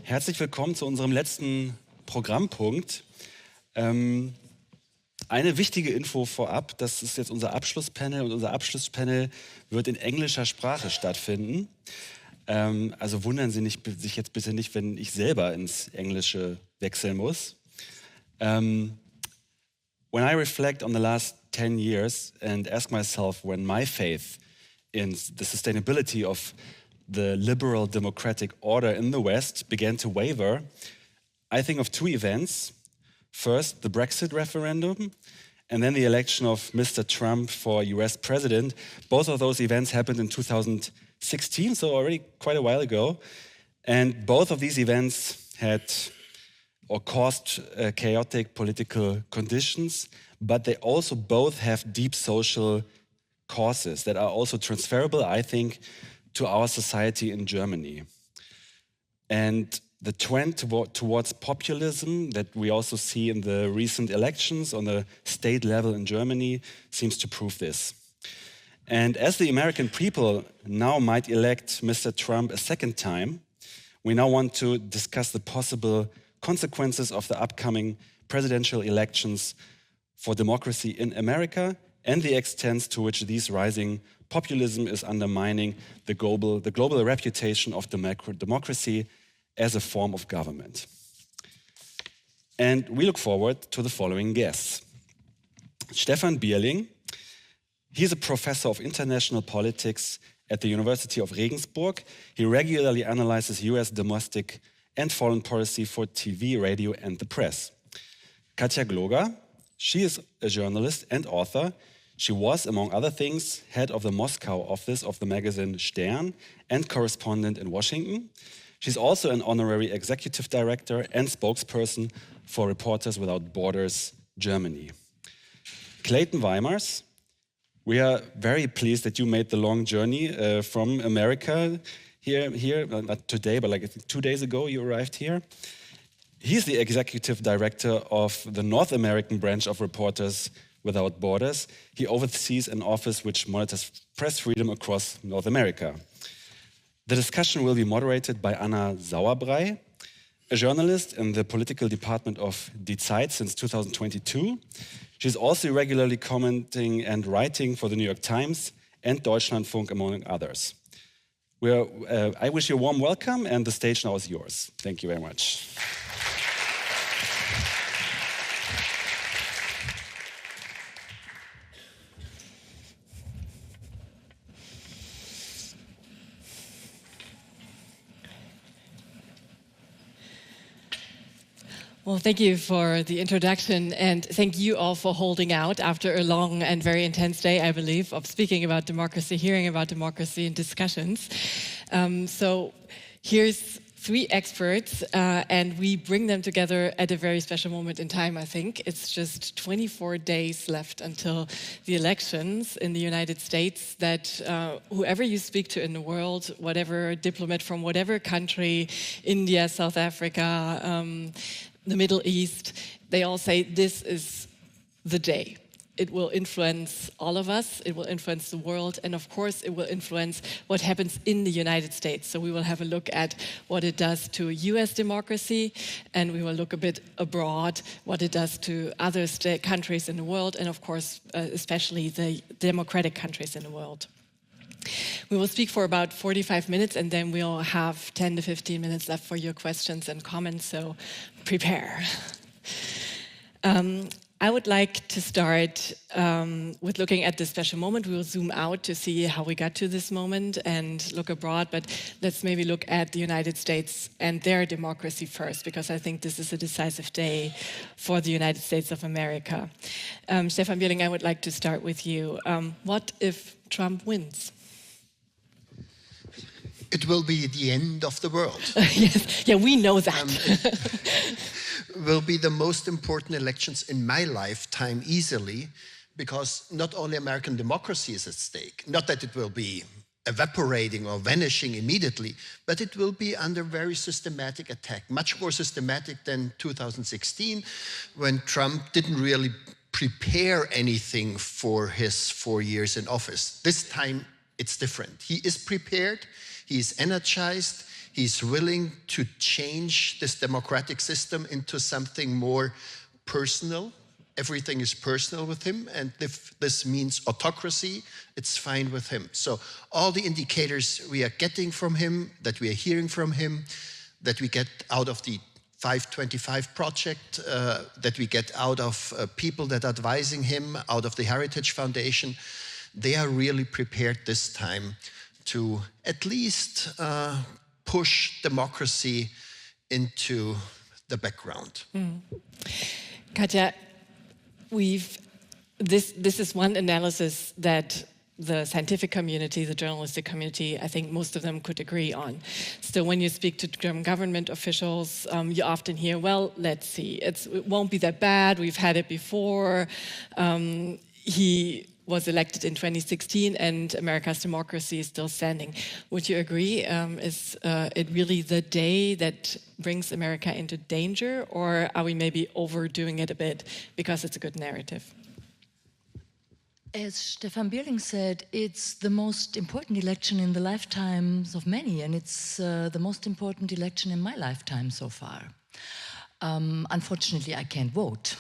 Herzlich willkommen zu unserem letzten Programmpunkt. Eine wichtige Info vorab, das ist jetzt unser Abschlusspanel und unser Abschlusspanel wird in englischer Sprache stattfinden. Also wundern Sie sich jetzt bitte nicht, wenn ich selber ins Englische wechseln muss. When I reflect on the last 10 years and ask myself when my faith in the sustainability of the liberal democratic order in the West began to waver, I think of two events. First, the Brexit referendum, and then the election of Mr. Trump for US president. Both of those events happened in 2016, so already quite a while ago. And both of these events had or caused chaotic political conditions, but they also both have deep social causes that are also transferable, I think, to our society in Germany. And the trend towards populism that we also see in the recent elections on the state level in Germany seems to prove this. And as the American people now might elect Mr. Trump a second time, we now want to discuss the possible consequences of the upcoming presidential elections for democracy in America and the extent to which these rising populism is undermining the global reputation of democracy as a form of government. And we look forward to the following guests. Stephan Bierling, he's a professor of international politics at the University of Regensburg. He regularly analyzes US domestic and foreign policy for TV, radio, and the press. Katja Gloger, she is a journalist and author. She was, among other things, head of the Moscow office of the magazine Stern and correspondent in Washington. She's also an honorary executive director and spokesperson for Reporters Without Borders Germany. Clayton Weimers, we are very pleased that you made the long journey from America here, not today, but like 2 days ago you arrived here. He's the executive director of the North American branch of Reporters Without Borders. He oversees an office which monitors press freedom across North America. The discussion will be moderated by Anna Sauerbrey, a journalist in the political department of ZEIT since 2022. She's also regularly commenting and writing for the New York Times and Deutschlandfunk, among others. I wish you a warm welcome, and the stage now is yours. Thank you very much. Well, thank you for the introduction, and thank you all for holding out after a long and very intense day, I believe, of speaking about democracy, hearing about democracy and discussions. So here's 3 experts, and we bring them together at a very special moment in time, I think. It's just 24 days left until the elections in the United States that whoever you speak to in the world, whatever diplomat from whatever country, India, South Africa, the Middle East, they all say this is the day. It will influence all of us, it will influence the world, and of course it will influence what happens in the United States. So we will have a look at what it does to US democracy, and we will look a bit abroad, what it does to other countries in the world, and of course especially the democratic countries in the world. We will speak for about 45 minutes, and then we'll have 10 to 15 minutes left for your questions and comments, so prepare. I would like to start with looking at this special moment. We will zoom out to see how we got to this moment and look abroad, but let's maybe look at the United States and their democracy first, because I think this is a decisive day for the United States of America. Stephan Bierling, I would like to start with you. What if Trump wins? It will be the end of the world. Yes, yeah, we know that. Will be the most important elections in my lifetime easily, because not only American democracy is at stake, not that it will be evaporating or vanishing immediately, but it will be under very systematic attack, much more systematic than 2016, when Trump didn't really prepare anything for his 4 years in office. This time it's different. He is prepared, he is energized, He's willing to change this democratic system into something more personal. Everything is personal with him, and if this means autocracy, it's fine with him. So all the indicators we are getting from him, that we are hearing from him, that we get out of the 525 project, that we get out of people that are advising him, out of the Heritage Foundation, they are really prepared this time to at least push democracy into the background. Katja, this is one analysis that the scientific community, the journalistic community, I think most of them could agree on. Still, when you speak to German government officials, you often hear, well, let's see, it won't be that bad, we've had it before. He was elected in 2016 and America's democracy is still standing. Would you agree? Is it really the day that brings America into danger, or are we maybe overdoing it a bit because it's a good narrative? As Stephan Bierling said, it's the most important election in the lifetimes of many, and it's the most important election in my lifetime so far. Unfortunately, I can't vote,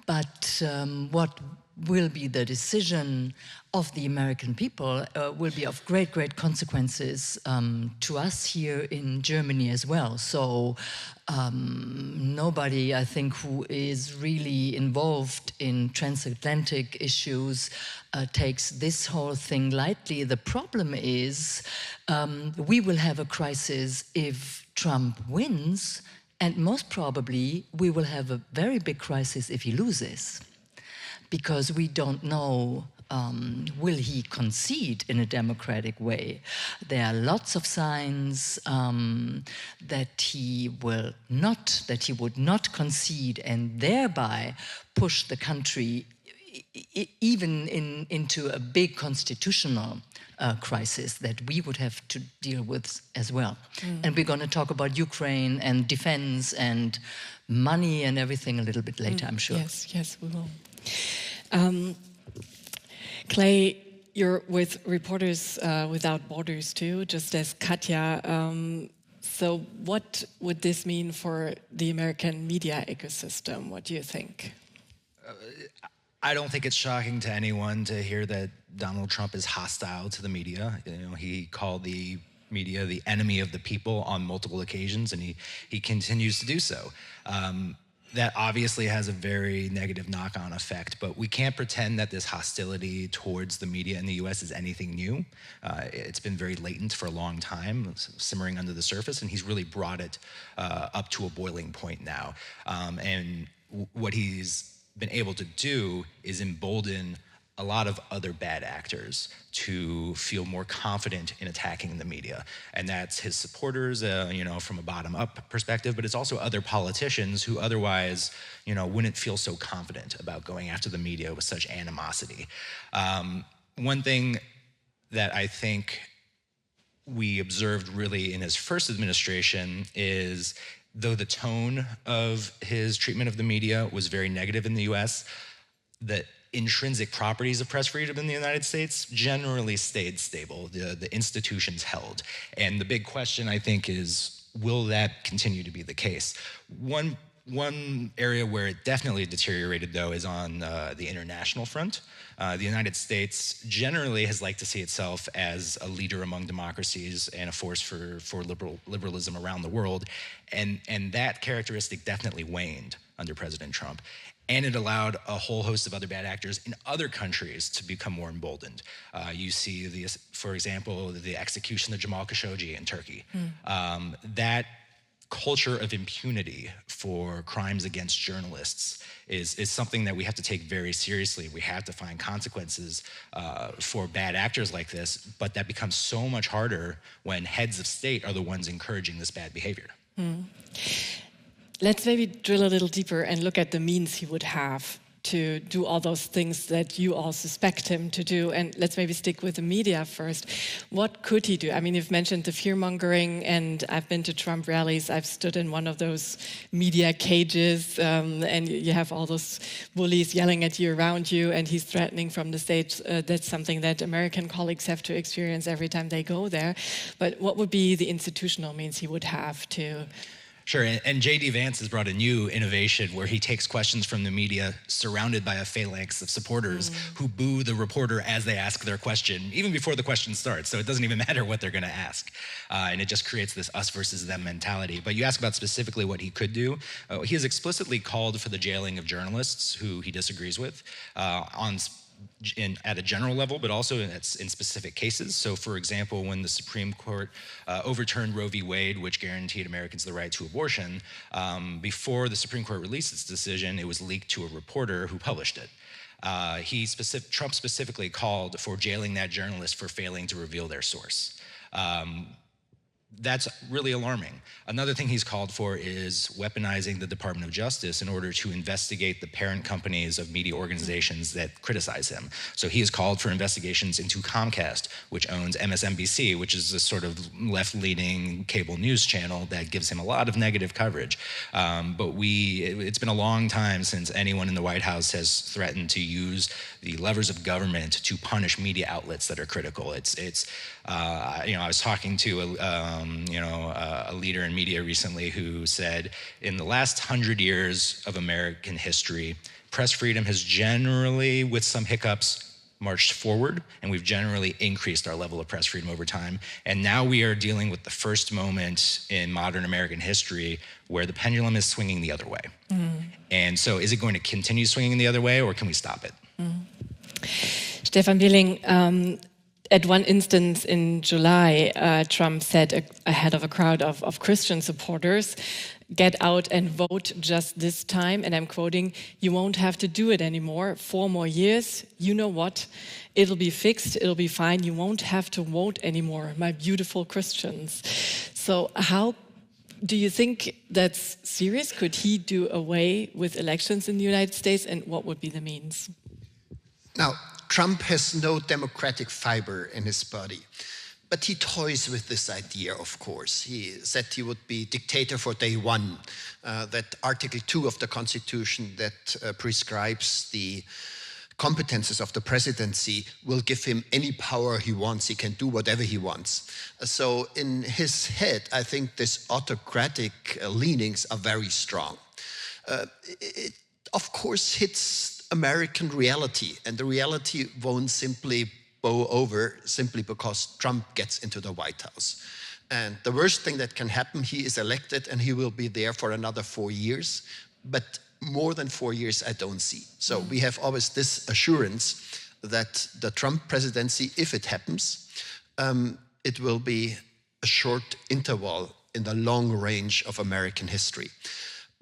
but what will be the decision of the American people will be of great, great consequences to us here in Germany as well. So nobody, I think, who is really involved in transatlantic issues takes this whole thing lightly. The problem is we will have a crisis if Trump wins, and most probably we will have a very big crisis if he loses, because we don't know, will he concede in a democratic way? There are lots of signs that he would not concede, and thereby push the country even into a big constitutional crisis that we would have to deal with as well. And we're going to talk about Ukraine and defense and money and everything a little bit later, I'm sure. Yes, we will. Clay, you're with Reporters Without Borders too, just as Katja. So what would this mean for the American media ecosystem? What do you think? I don't think it's shocking to anyone to hear that Donald Trump is hostile to the media. You know, he called the media the enemy of the people on multiple occasions, and he continues to do so. That obviously has a very negative knock-on effect, but we can't pretend that this hostility towards the media in the US is anything new. It's been very latent for a long time, simmering under the surface, and he's really brought it up to a boiling point now. And what he's been able to do is embolden a lot of other bad actors to feel more confident in attacking the media. And that's his supporters, from a bottom-up perspective, but it's also other politicians who otherwise, wouldn't feel so confident about going after the media with such animosity. One thing that I think we observed really in his first administration is, though the tone of his treatment of the media was very negative in the US, the intrinsic properties of press freedom in the United States generally stayed stable. The institutions held. And the big question, I think, is, will that continue to be the case? One area where it definitely deteriorated, though, is on the international front. The United States generally has liked to see itself as a leader among democracies and a force for liberalism around the world. And that characteristic definitely waned under President Trump. And it allowed a whole host of other bad actors in other countries to become more emboldened. You see, for example, the execution of Jamal Khashoggi in Turkey. That culture of impunity for crimes against journalists is something that we have to take very seriously. We have to find consequences for bad actors like this, but that becomes so much harder when heads of state are the ones encouraging this bad behavior. Let's maybe drill a little deeper and look at the means he would have to do all those things that you all suspect him to do? And let's maybe stick with the media first. What could he do? I mean, you've mentioned the fear-mongering, and I've been to Trump rallies. I've stood in one of those media cages, and you have all those bullies yelling at you around you, and he's threatening from the stage. That's something that American colleagues have to experience every time they go there. But what would be the institutional means he would have to... Sure, and J.D. Vance has brought a new innovation where he takes questions from the media surrounded by a phalanx of supporters who boo the reporter as they ask their question, even before the question starts. So it doesn't even matter what they're going to ask. And it just creates this us versus them mentality. But you ask about specifically what he could do. He has explicitly called for the jailing of journalists who he disagrees with at a general level, but also in specific cases. So, for example, when the Supreme Court overturned Roe v. Wade, which guaranteed Americans the right to abortion, before the Supreme Court released its decision, it was leaked to a reporter who published it. Trump specifically called for jailing that journalist for failing to reveal their source. That's really alarming. Another thing he's called for is weaponizing the Department of Justice in order to investigate the parent companies of media organizations that criticize him. So he has called for investigations into Comcast, which owns MSNBC, which is a sort of left-leaning cable news channel that gives him a lot of negative coverage. But it's been a long time since anyone in the White House has threatened to use the levers of government to punish media outlets that are critical. I was talking to a leader in media recently who said, in the last 100 years of American history, press freedom has generally, with some hiccups, marched forward, and we've generally increased our level of press freedom over time. And now we are dealing with the first moment in modern American history where the pendulum is swinging the other way. And so is it going to continue swinging the other way, or can we stop it? Stephan Bierling, at one instance in July, Trump said ahead of a crowd of Christian supporters, "Get out and vote just this time." And I'm quoting, "You won't have to do it anymore. 4 more years. You know what? It'll be fixed. It'll be fine. You won't have to vote anymore, my beautiful Christians." So how do you think that's serious? Could he do away with elections in the United States? And what would be the means? Now, Trump has no democratic fiber in his body, but he toys with this idea, of course. He said he would be dictator for day one, that Article 2 of the Constitution that prescribes the competences of the presidency will give him any power he wants. He can do whatever he wants. So in his head, I think these autocratic leanings are very strong. It, of course, hits American reality, and the reality won't simply bow over simply because Trump gets into the White House. And the worst thing that can happen, he is elected and he will be there for another 4 years, but more than 4 years I don't see. So we have always this assurance that the Trump presidency, if it happens, it will be a short interval in the long range of American history.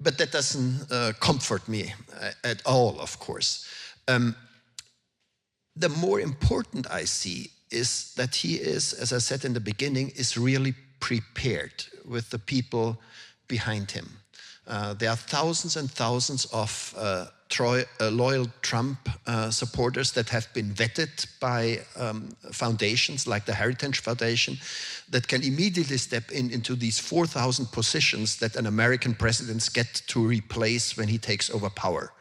But that doesn't comfort me at all, of course. The more important I see is that he is, as I said in the beginning, is really prepared with the people behind him. There are thousands and thousands of loyal Trump supporters that have been vetted by foundations like the Heritage Foundation that can immediately step into these 4,000 positions that an American president gets to replace when he takes over power.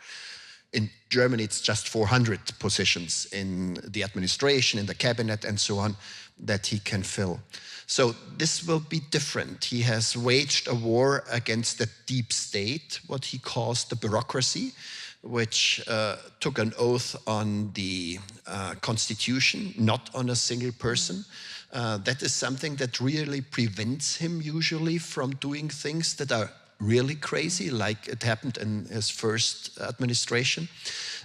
In Germany, it's just 400 positions in the administration, in the cabinet, and so on, that he can fill. So this will be different. He has waged a war against the deep state, what he calls the bureaucracy, which took an oath on the Constitution, not on a single person. That is something that really prevents him usually from doing things that are really crazy, like it happened in his first administration.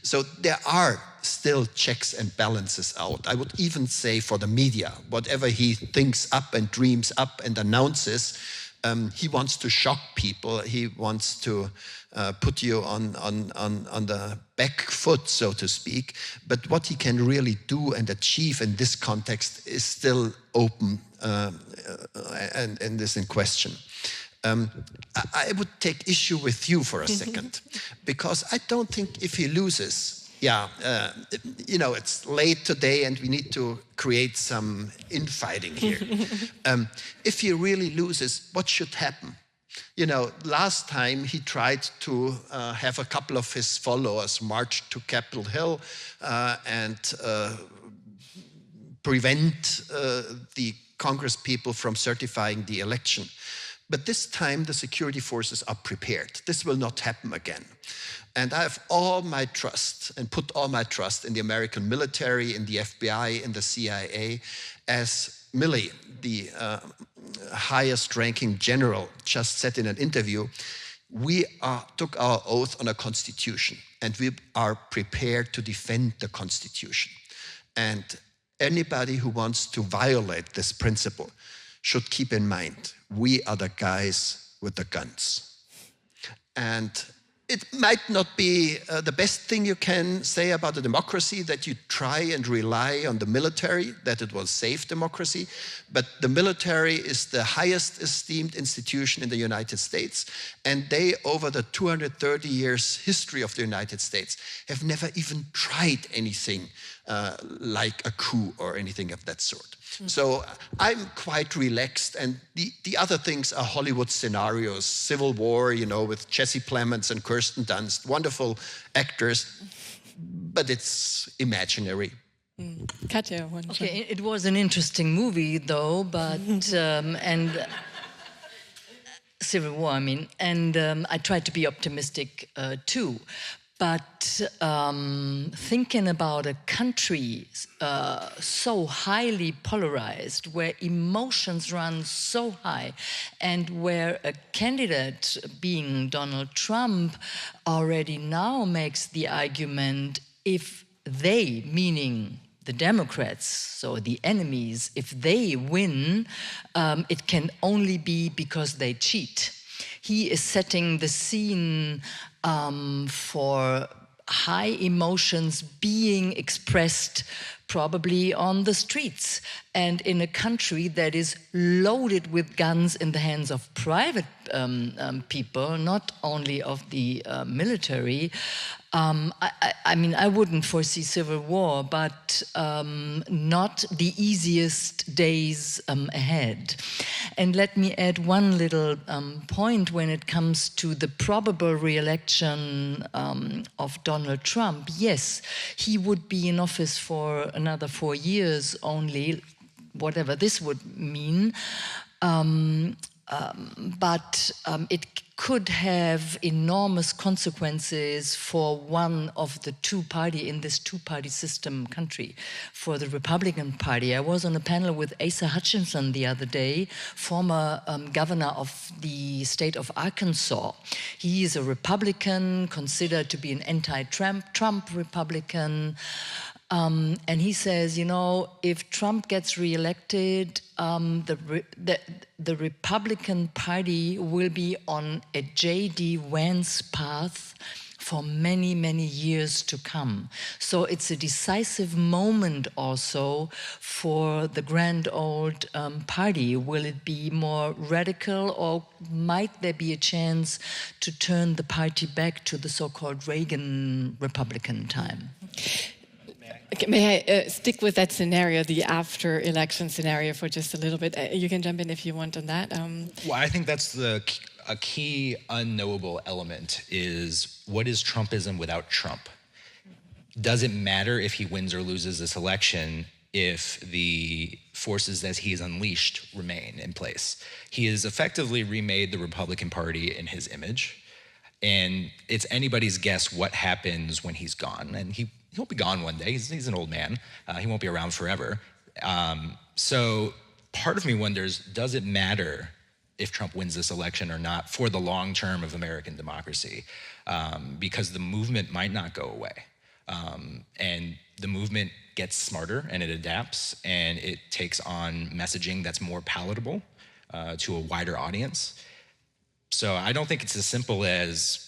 So there are still checks and balances out. I would even say for the media, whatever he thinks up and dreams up and announces, he wants to shock people. He wants to put you on the back foot, so to speak. But what he can really do and achieve in this context is still open and is in question. I would take issue with you for a second, because I don't think if he loses, it's late today and we need to create some infighting here. If he really loses, what should happen? Last time he tried to have a couple of his followers march to Capitol Hill and prevent the Congress people from certifying the election. But this time the security forces are prepared. This will not happen again. And I have all my trust and put all my trust in the American military, in the FBI, in the CIA, as Milley, the highest ranking general, just said in an interview, we took our oath on a constitution and we are prepared to defend the constitution. And anybody who wants to violate this principle should keep in mind, we are the guys with the guns. And it might not be the best thing you can say about a democracy, that you try and rely on the military, that it will save democracy. But the military is the highest esteemed institution in the United States. And they, over the 230 years history of the United States, have never even tried anything like a coup or anything of that sort. So I'm quite relaxed, and the other things are Hollywood scenarios, Civil War, with Jesse Plemons and Kirsten Dunst, wonderful actors, but it's imaginary. Katja, okay, it was an interesting movie though, but and Civil War, and I tried to be optimistic too. But thinking about a country so highly polarized, where emotions run so high, and where a candidate, being Donald Trump, already now makes the argument, if they, meaning the Democrats, so the enemies, if they win, it can only be because they cheat. He is setting the scene for high emotions being expressed probably on the streets, and in a country that is loaded with guns in the hands of private people, not only of the military. I wouldn't foresee civil war, but not the easiest days ahead. And let me add one little point when it comes to the probable re-election of Donald Trump. Yes, he would be in office for another 4 years only, whatever this would mean. But it could have enormous consequences for one of the two-party, in this two-party system country, for the Republican Party. I was on a panel with Asa Hutchinson the other day, former governor of the state of Arkansas. He is a Republican, considered to be an anti-Trump Republican. And he says, if Trump gets reelected, the Republican Party will be on a J.D. Vance path for many, many years to come. So it's a decisive moment also for the grand old party. Will it be more radical, or might there be a chance to turn the party back to the so-called Reagan Republican time? May I stick with that scenario, the after-election scenario, for just a little bit? You can jump in if you want on that. Well, I think that's a key unknowable element, is what is Trumpism without Trump? Does it matter if he wins or loses this election if the forces that he has unleashed remain in place? He has effectively remade the Republican Party in his image, and it's anybody's guess what happens when he's gone. And he'll be gone one day. He's an old man. He won't be around forever. So part of me wonders, does it matter if Trump wins this election or not for the long term of American democracy? Because the movement might not go away. And the movement gets smarter and it adapts and it takes on messaging that's more palatable to a wider audience. So I don't think it's as simple as,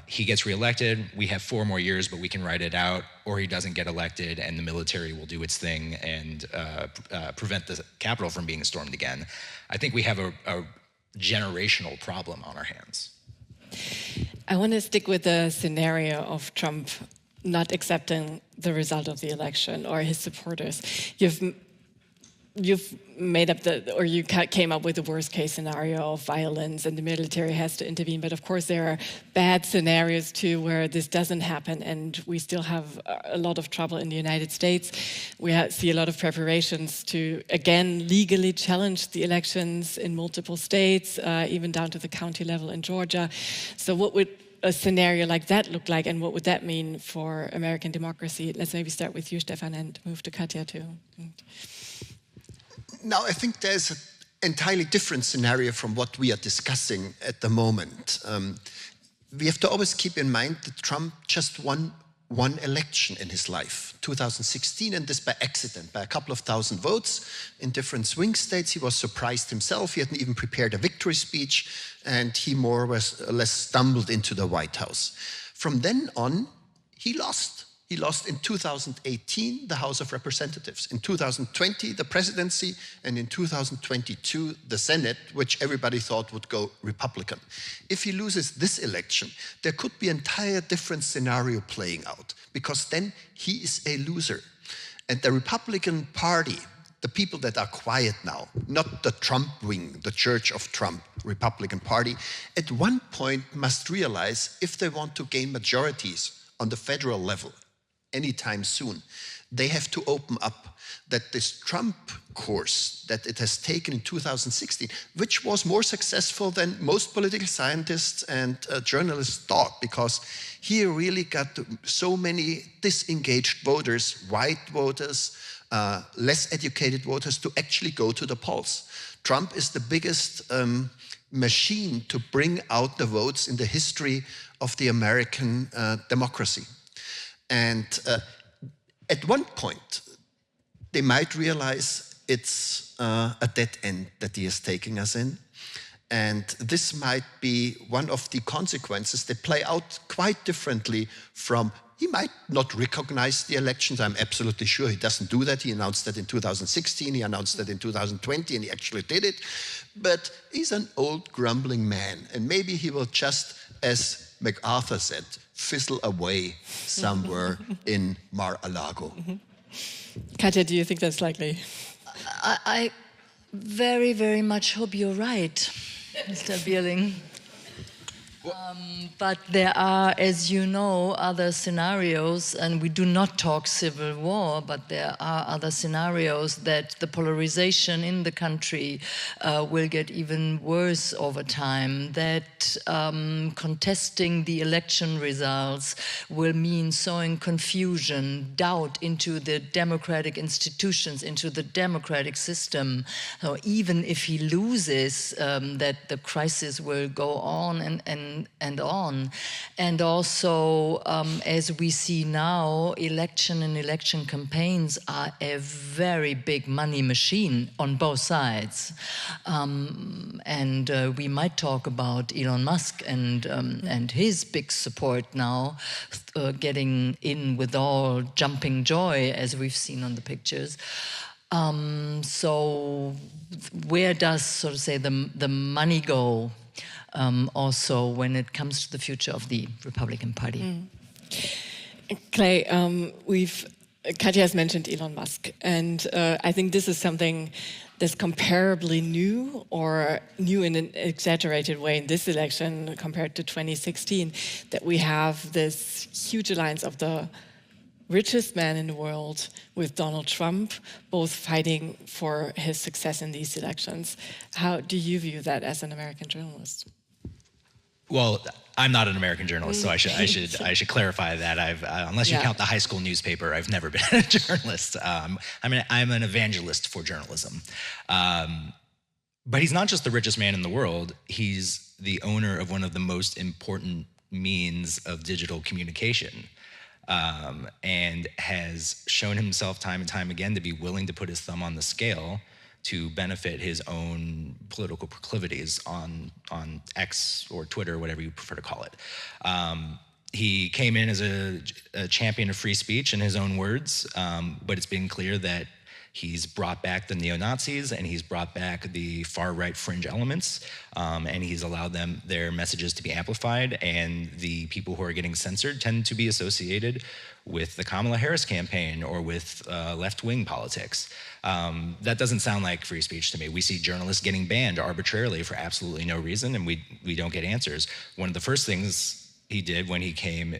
he gets reelected, we have 4 more years, but we can write it out, or he doesn't get elected and the military will do its thing and prevent the Capitol from being stormed again. I think we have generational problem on our hands. I want to stick with the scenario of Trump not accepting the result of the election or his supporters. You've made up you came up with the worst case scenario of violence and the military has to intervene. But of course, there are bad scenarios too where this doesn't happen, and we still have a lot of trouble in the United States. We see a lot of preparations to again legally challenge the elections in multiple states, even down to the county level in Georgia. So, what would a scenario like that look like, and what would that mean for American democracy? Let's maybe start with you, Stephan, and move to Katja too. Now, I think there's an entirely different scenario from what we are discussing at the moment. We have to always keep in mind that Trump just won one election in his life, 2016, and this by accident, by a couple of thousand votes in different swing states. He was surprised himself. He hadn't even prepared a victory speech, and he more or less stumbled into the White House. From then on, he lost. He lost in 2018 the House of Representatives, in 2020 the presidency, and in 2022 the Senate, which everybody thought would go Republican. If he loses this election, there could be an entire different scenario playing out, because then he is a loser. And the Republican Party, the people that are quiet now, not the Trump wing, the Church of Trump Republican Party, at one point must realize if they want to gain majorities on the federal level anytime soon, they have to open up that this Trump course that it has taken in 2016, which was more successful than most political scientists and journalists thought, because he really got so many disengaged voters, white voters, less educated voters, to actually go to the polls. Trump is the biggest machine to bring out the votes in the history of the American democracy. And at one point, they might realize it's a dead end that he is taking us in. And this might be one of the consequences that play out quite differently from, he might not recognize the elections. I'm absolutely sure he doesn't do that. He announced that in 2016, he announced that in 2020, and he actually did it. But he's an old grumbling man, and maybe he will just, as MacArthur said, fizzle away somewhere in Mar-a-Lago. Katja, do you think that's likely? I very, very much hope you're right, Mr. Bierling. But there are, as you know, other scenarios, and we do not talk civil war, but there are other scenarios that the polarization in the country will get even worse over time, that contesting the election results will mean sowing confusion, doubt into the democratic institutions, into the democratic system. So even if he loses, that the crisis will go on and on. And also, as we see now, election and election campaigns are a very big money machine on both sides. And we might talk about Elon Musk and his big support now, getting in with all jumping joy, as we've seen on the pictures. So where does, so to say, the money go? Also when it comes to the future of the Republican Party. Clay, Katja has mentioned Elon Musk, and I think this is something that's comparably new, or new in an exaggerated way in this election compared to 2016, that we have this huge alliance of the richest man in the world with Donald Trump, both fighting for his success in these elections. How do you view that as an American journalist? Well, I'm not an American journalist, so I should clarify that. Unless you count the high school newspaper, I've never been a journalist. I'm an evangelist for journalism. But he's not just the richest man in the world. He's the owner of one of the most important means of digital communication. And has shown himself time and time again to be willing to put his thumb on the scale to benefit his own political proclivities on X or Twitter, whatever you prefer to call it. He came in as a champion of free speech in his own words, but it's been clear that He's brought back the neo-Nazis, and he's brought back the far-right fringe elements, and he's allowed their messages to be amplified, and the people who are getting censored tend to be associated with the Kamala Harris campaign or with left-wing politics. That doesn't sound like free speech to me. We see journalists getting banned arbitrarily for absolutely no reason, and we don't get answers. One of the first things he did when he came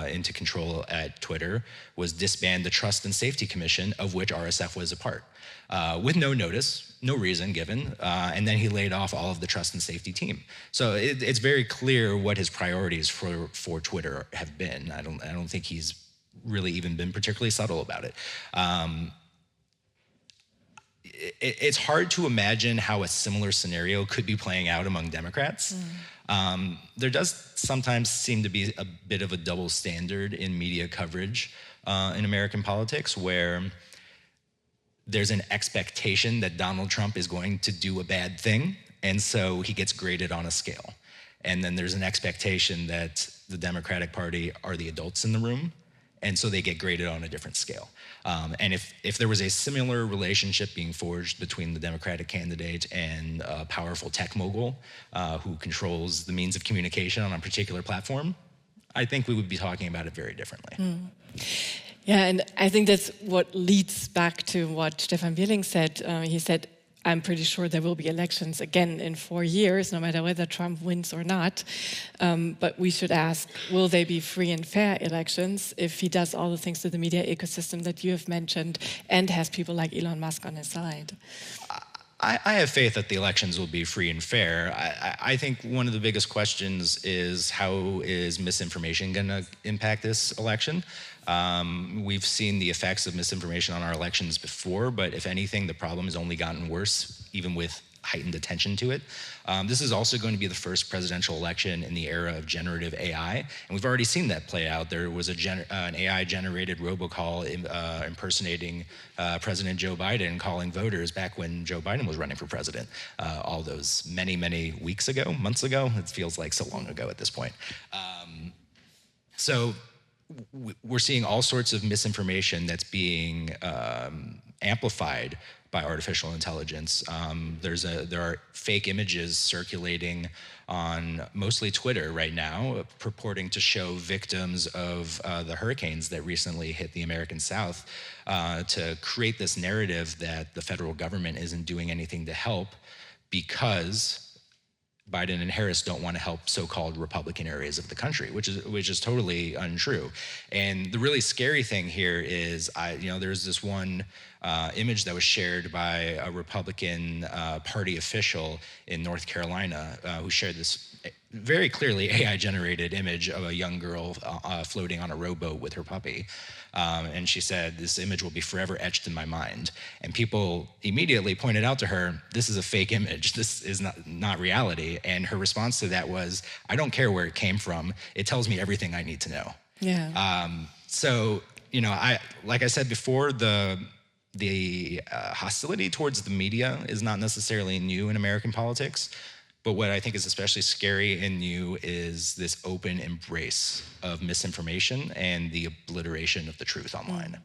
into control at Twitter was disband the Trust and Safety Commission, of which RSF was a part, with no notice, no reason given, and then he laid off all of the Trust and Safety team. So it's very clear what his priorities for Twitter have been. I don't think he's really even been particularly subtle about it. It's hard to imagine how a similar scenario could be playing out among Democrats. There does sometimes seem to be a bit of a double standard in media coverage in American politics, where there's an expectation that Donald Trump is going to do a bad thing, and so he gets graded on a scale. And then there's an expectation that the Democratic Party are the adults in the room, and so they get graded on a different scale. And if there was a similar relationship being forged between the Democratic candidate and a powerful tech mogul who controls the means of communication on a particular platform, I think we would be talking about it very differently. Yeah, and I think that's what leads back to what Stephan Bierling said. He said, I'm pretty sure there will be elections again in 4 years, no matter whether Trump wins or not. But we should ask, will they be free and fair elections if he does all the things to the media ecosystem that you have mentioned and has people like Elon Musk on his side? I have faith that the elections will be free and fair. I think one of the biggest questions is, how is misinformation going to impact this election? We've seen the effects of misinformation on our elections before, but if anything, the problem has only gotten worse, even with heightened attention to it. This is also going to be the first presidential election in the era of generative AI, and we've already seen that play out. There was an AI-generated robocall impersonating President Joe Biden, calling voters back when Joe Biden was running for president. All those many, many weeks ago, months ago. It feels like so long ago at this point. So we're seeing all sorts of misinformation that's being amplified by artificial intelligence. There are fake images circulating on mostly Twitter right now, purporting to show victims of the hurricanes that recently hit the American South, to create this narrative that the federal government isn't doing anything to help because Biden and Harris don't want to help so-called Republican areas of the country, which is totally untrue. And the really scary thing here is, there's this one image that was shared by a Republican Party official in North Carolina who shared this very clearly AI-generated image of a young girl floating on a rowboat with her puppy. And she said, this image will be forever etched in my mind. And people immediately pointed out to her, this is a fake image. This is not reality. And her response to that was, I don't care where it came from. It tells me everything I need to know. Yeah. So, like I said before, the hostility towards the media is not necessarily new in American politics. But what I think is especially scary and new is this open embrace of misinformation and the obliteration of the truth online.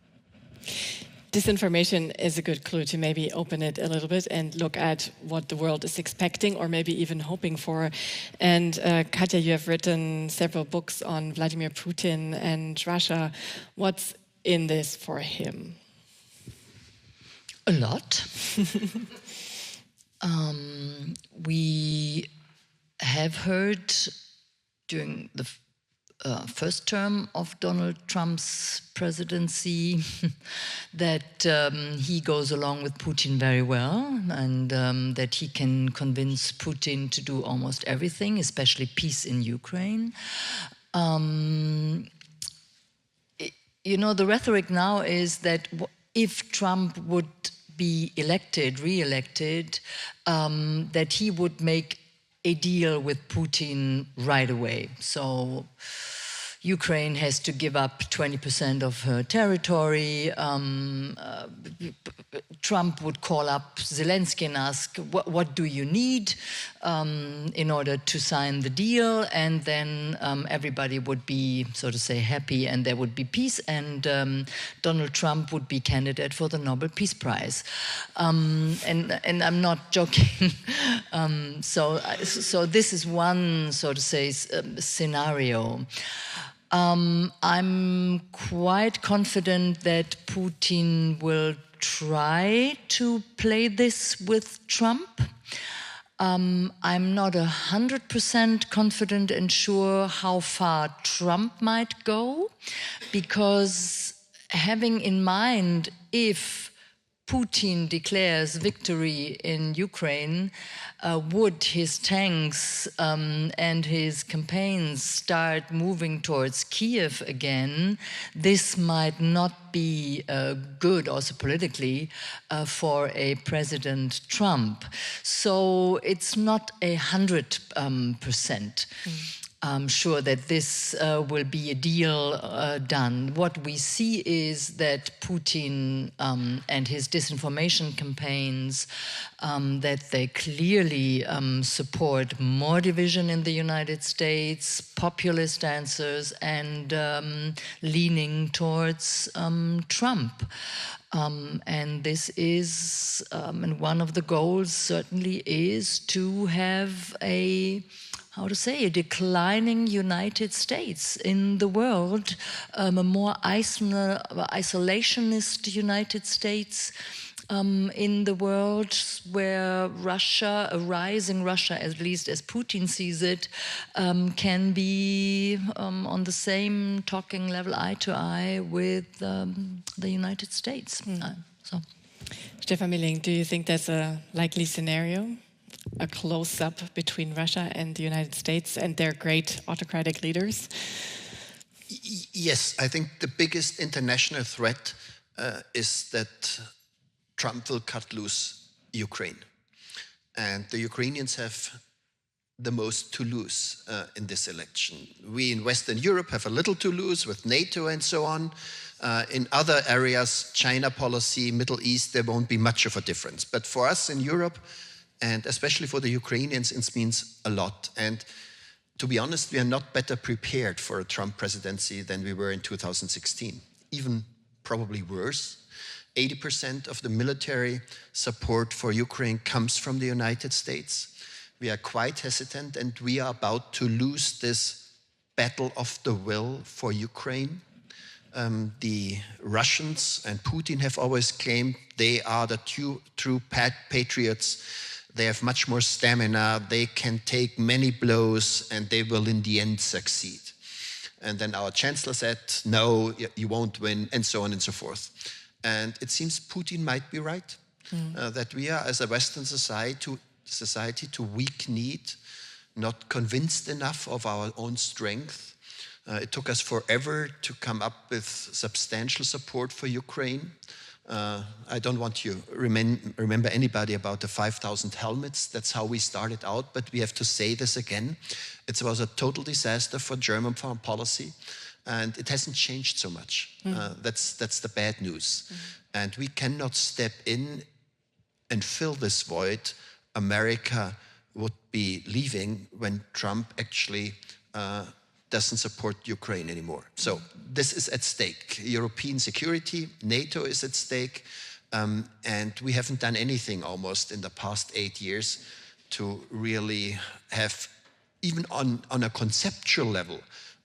Disinformation is a good clue to maybe open it a little bit and look at what the world is expecting or maybe even hoping for. And Katja, you have written several books on Vladimir Putin and Russia. What's in this for him? A lot. We have heard during the first term of Donald Trump's presidency that he goes along with Putin very well, and that he can convince Putin to do almost everything, especially peace in Ukraine. The rhetoric now is that if Trump would be re-elected, that he would make a deal with Putin right away. So, Ukraine has to give up 20% of her territory. Trump would call up Zelensky and ask, what do you need in order to sign the deal? And then everybody would be, so to say, happy, and there would be peace, and Donald Trump would be candidate for the Nobel Peace Prize. And I'm not joking. So this is one, so to say, scenario. I'm quite confident that Putin will try to play this with Trump. I'm not 100% confident and sure how far Trump might go, because having in mind, if Putin declares victory in Ukraine, would his tanks and his campaigns start moving towards Kiev again, this might not be good also politically for a President Trump. So it's not 100%. I'm sure that this will be a deal done. What we see is that Putin and his disinformation campaigns, that they clearly support more division in the United States, populist answers, and leaning towards Trump. And this is, and one of the goals certainly is to have a declining United States in the world, a more isolationist United States in the world, where Russia, a rising Russia, at least as Putin sees it, can be on the same talking level, eye to eye, with the United States. Stephan Bierling, do you think that's a likely scenario? A close-up between Russia and the United States and their great autocratic leaders? Yes, I think the biggest international threat is that Trump will cut loose Ukraine. And the Ukrainians have the most to lose in this election. We in Western Europe have a little to lose with NATO and so on. In other areas, China policy, Middle East, there won't be much of a difference. But for us in Europe, and especially for the Ukrainians, it means a lot. And to be honest, we are not better prepared for a Trump presidency than we were in 2016. Even probably worse. 80% of the military support for Ukraine comes from the United States. We are quite hesitant, and we are about to lose this battle of the will for Ukraine. The Russians and Putin have always claimed they are the true patriots. They have much more stamina, they can take many blows, and they will in the end succeed. And then our chancellor said, no, you won't win, and so on and so forth. And it seems Putin might be right, that we are, as a Western society to weak-kneed, not convinced enough of our own strength. It took us forever to come up with substantial support for Ukraine. I don't want to remember anybody about the 5,000 helmets. That's how we started out, but we have to say this again. It was a total disaster for German foreign policy, and it hasn't changed so much. That's the bad news. And we cannot step in and fill this void America would be leaving when Trump actually doesn't support Ukraine anymore. So this is at stake. European security, NATO is at stake, and we haven't done anything almost in the past 8 years to really have, even on a conceptual level,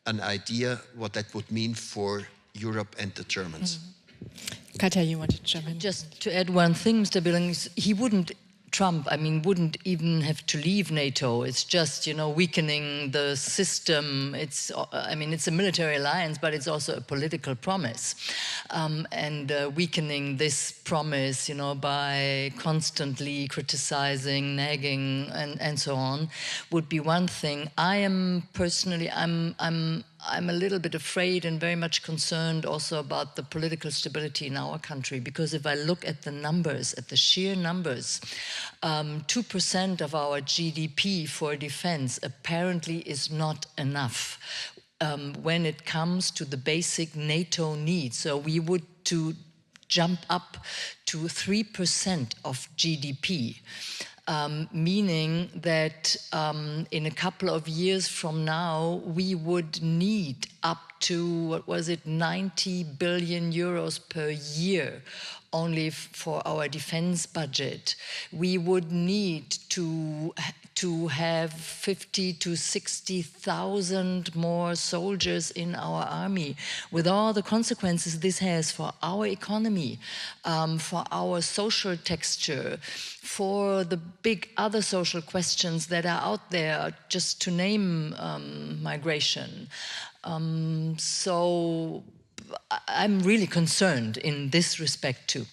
an idea what that would mean for Europe and the Germans. Katja, you wanted to jump in? Just to add one thing, Mr. Bierling, Trump, wouldn't even have to leave NATO. It's just, weakening the system. It's a military alliance, but it's also a political promise. And weakening this promise, by constantly criticizing, nagging, and so on, would be one thing. I am personally, I'm a little bit afraid and very much concerned also about the political stability in our country, because if I look at the numbers, at the sheer numbers, 2% of our GDP for defense apparently is not enough. when it comes to the basic NATO needs. So we would to jump up to 3% of GDP. Meaning that in a couple of years from now, we would need up to, 90 billion euros per year only for our defense budget. We would need to have 50 to 60,000 more soldiers in our army, with all the consequences this has for our economy, for our social texture, for the big other social questions that are out there, just to name migration. So I'm really concerned in this respect too.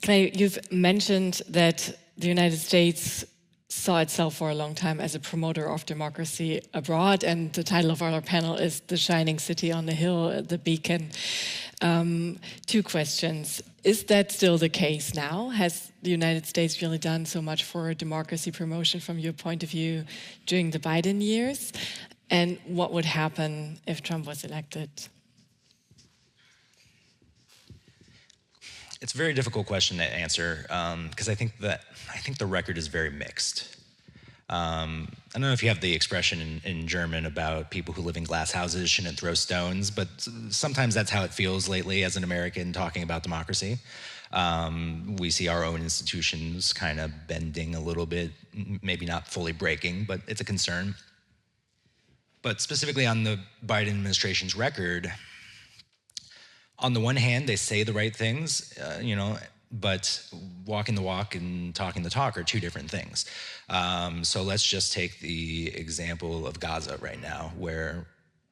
Clay, you've mentioned that the United States saw itself for a long time as a promoter of democracy abroad, and the title of our panel is The Shining City on the Hill, the Beacon. Two questions. Is that still the case now? Has the United States really done so much for democracy promotion from your point of view during the Biden years? And what would happen if Trump was elected? It's a very difficult question to answer because I think the record is very mixed. I don't know if you have the expression in German about people who live in glass houses shouldn't throw stones, but sometimes that's how it feels lately as an American talking about democracy. We see our own institutions kind of bending a little bit, maybe not fully breaking, but it's a concern. But specifically on the Biden administration's record, on the one hand, they say the right things, but walking the walk and talking the talk are two different things. So let's just take the example of Gaza right now, where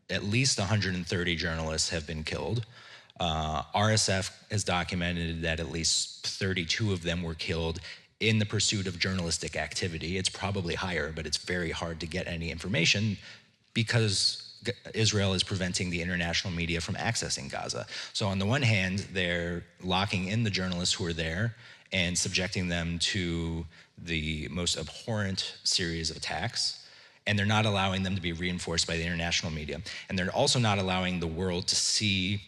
at least 130 journalists have been killed. RSF has documented that at least 32 of them were killed in the pursuit of journalistic activity. It's probably higher, but it's very hard to get any information because Israel is preventing the international media from accessing Gaza. So on the one hand, they're locking in the journalists who are there and subjecting them to the most abhorrent series of attacks, and they're not allowing them to be reinforced by the international media. And they're also not allowing the world to see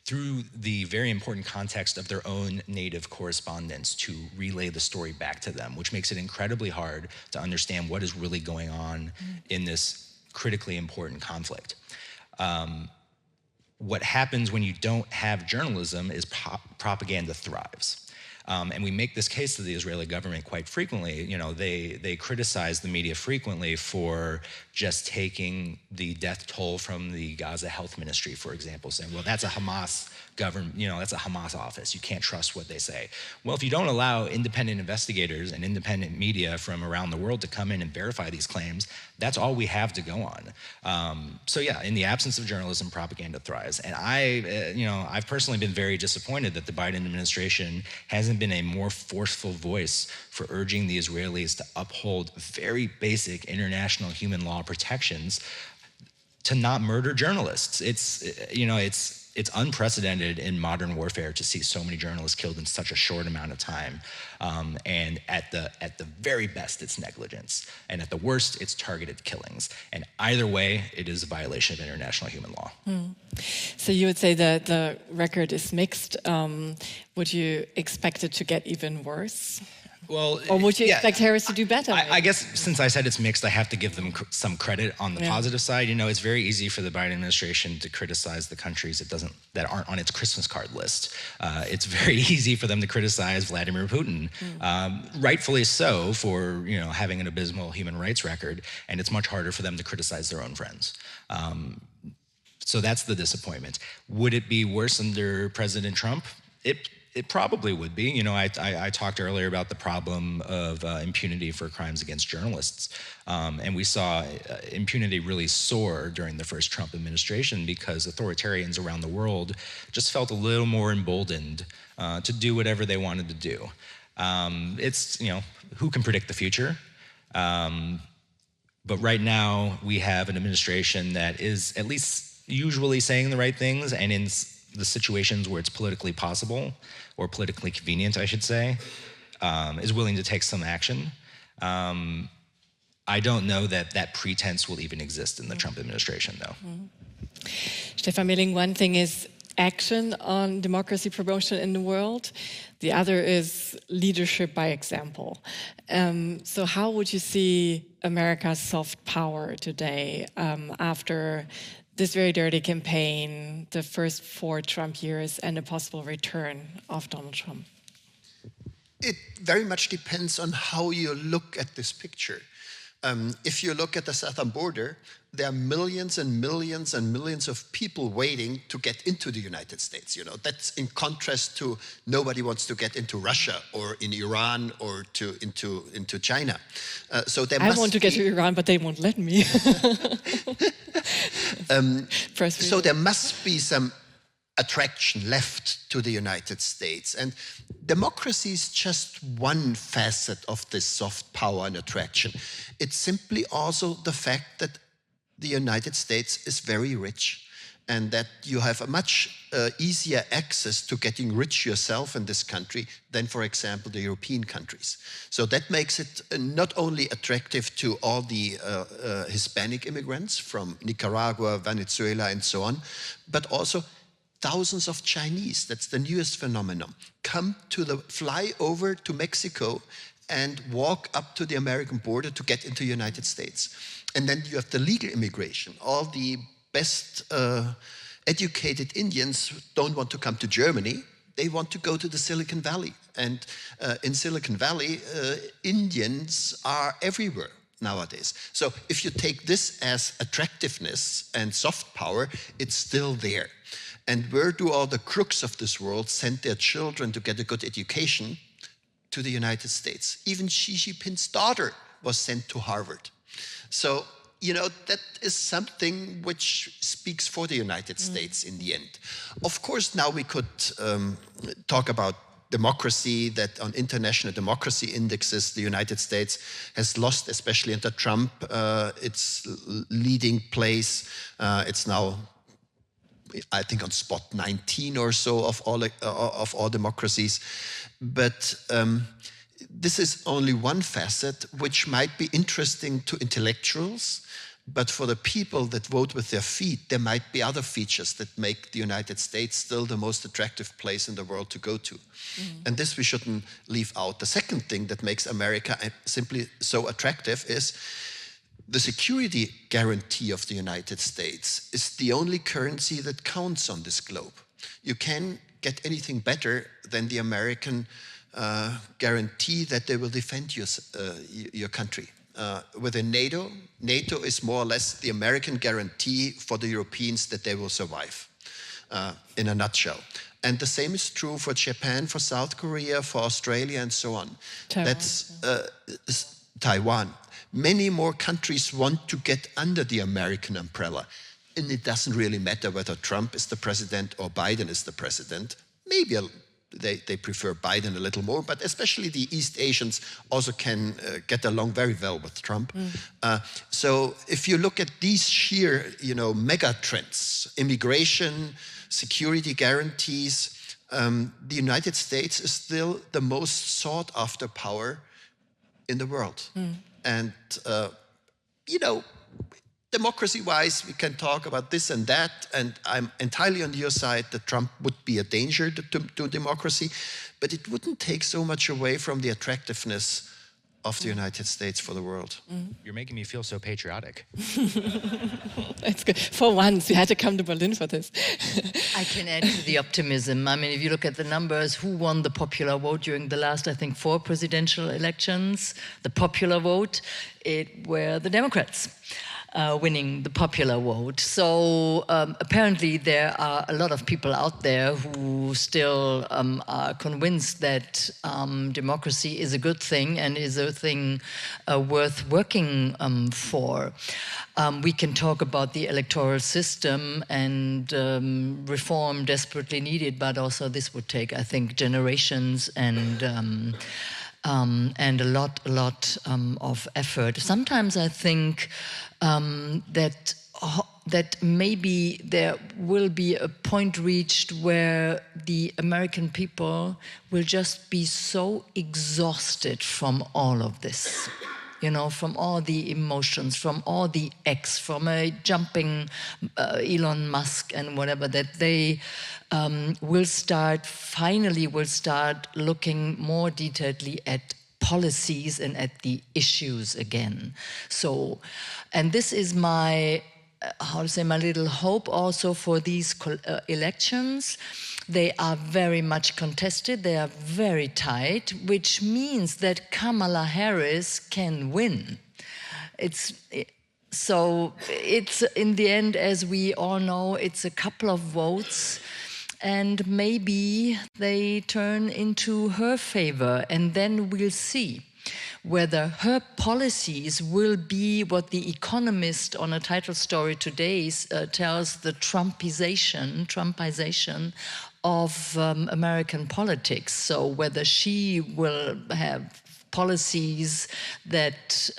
through the very important context of their own native correspondents to relay the story back to them, which makes it incredibly hard to understand what is really going on in this critically important conflict. What happens when you don't have journalism is propaganda thrives. And we make this case to the Israeli government quite frequently. They criticize the media frequently for just taking the death toll from the Gaza Health Ministry, for example, saying, well, that's a Hamas government, that's a Hamas office. You can't trust what they say. Well, if you don't allow independent investigators and independent media from around the world to come in and verify these claims, that's all we have to go on. So yeah, in the absence of journalism, propaganda thrives. And I've personally been very disappointed that the Biden administration hasn't been a more forceful voice for urging the Israelis to uphold very basic international human law protections to not murder journalists. It's unprecedented in modern warfare to see so many journalists killed in such a short amount of time. And at the very best, it's negligence. And at the worst, it's targeted killings. And either way, it is a violation of international human law. So you would say that the record is mixed. Would you expect it to get even worse? Well, or would you expect Harris to do better? I guess since I said it's mixed, I have to give them some credit on the positive side. It's very easy for the Biden administration to criticize the countries that aren't on its Christmas card list. It's very easy for them to criticize Vladimir Putin, rightfully so, for having an abysmal human rights record, and it's much harder for them to criticize their own friends. So that's the disappointment. Would it be worse under President Trump? It probably would be. I talked earlier about the problem of impunity for crimes against journalists. And we saw impunity really soar during the first Trump administration because authoritarians around the world just felt a little more emboldened to do whatever they wanted to do. Who can predict the future? But right now, we have an administration that is at least usually saying the right things, and in the situations where it's politically possible, or politically convenient, I should say, is willing to take some action. I don't know that that pretense will even exist in the Trump administration, though. Stephan Bierling, one thing is action on democracy promotion in the world. The other is leadership by example. So how would you see America's soft power today after this very dirty campaign, the first 4 Trump years, and a possible return of Donald Trump? It very much depends on how you look at this picture. If you look at the southern border, there are millions and millions and millions of people waiting to get into the United States. You know, that's in contrast to nobody wants to get into Russia or in Iran or into China. So I want to get to Iran, but they won't let me. So there must be some attraction left to the United States. And democracy is just one facet of this soft power and attraction. It's simply also the fact that the United States is very rich and that you have a much easier access to getting rich yourself in this country than, for example, the European countries. So that makes it not only attractive to all the Hispanic immigrants from Nicaragua, Venezuela, and so on, but also thousands of Chinese, that's the newest phenomenon, fly over to Mexico and walk up to the American border to get into the United States. And then you have the legal immigration. All the best educated Indians don't want to come to Germany. They want to go to the Silicon Valley. And in Silicon Valley, Indians are everywhere nowadays. So if you take this as attractiveness and soft power, it's still there. And where do all the crooks of this world send their children to get a good education? To the United States. Even Xi Jinping's daughter was sent to Harvard. So, you know, that is something which speaks for the United States in the end. Of course, now we could talk about democracy, that on international democracy indexes, the United States has lost, especially under Trump, its leading place. It's now, I think, on spot 19 or so of all democracies. But this is only one facet which might be interesting to intellectuals, but for the people that vote with their feet, there might be other features that make the United States still the most attractive place in the world to go to. And this we shouldn't leave out. The second thing that makes America simply so attractive is the security guarantee of the United States is the only currency that counts on this globe. You can get anything better than the American guarantee that they will defend your country. Within NATO, NATO is more or less the American guarantee for the Europeans that they will survive, in a nutshell. And the same is true for Japan, for South Korea, for Australia, and so on. Taiwan. That's Taiwan. Many more countries want to get under the American umbrella. And it doesn't really matter whether Trump is the president or Biden is the president. Maybe they prefer Biden a little more, but especially the East Asians also can get along very well with Trump. So if you look at these sheer, mega trends, immigration, security guarantees, the United States is still the most sought after power in the world. And, democracy-wise, we can talk about this and that, and I'm entirely on your side that Trump would be a danger to democracy, but it wouldn't take so much away from the attractiveness of the United States for the world. You're making me feel so patriotic. That's good. For once, you had to come to Berlin for this. I can add to the optimism. I mean, if you look at the numbers, who won the popular vote during the last, I think, 4 presidential elections? The popular vote, it were the Democrats. Winning the popular vote. So apparently there are a lot of people out there who still are convinced that democracy is a good thing and is a thing worth working for. We can talk about the electoral system and reform desperately needed, but also this would take, I think, generations and a lot of effort. Sometimes I think that maybe there will be a point reached where the American people will just be so exhausted from all of this you know, from all the emotions, from all the from a jumping Elon Musk and whatever, that they finally will start looking more detailedly at policies and at the issues again. So, and this is my, my little hope also for these elections. They are very much contested, they are very tight, which means that Kamala Harris can win. So it's in the end, as we all know, it's a couple of votes, and maybe they turn into her favor, and then we'll see whether her policies will be what The Economist on a title story today tells the Trumpization of American politics. So whether she will have policies that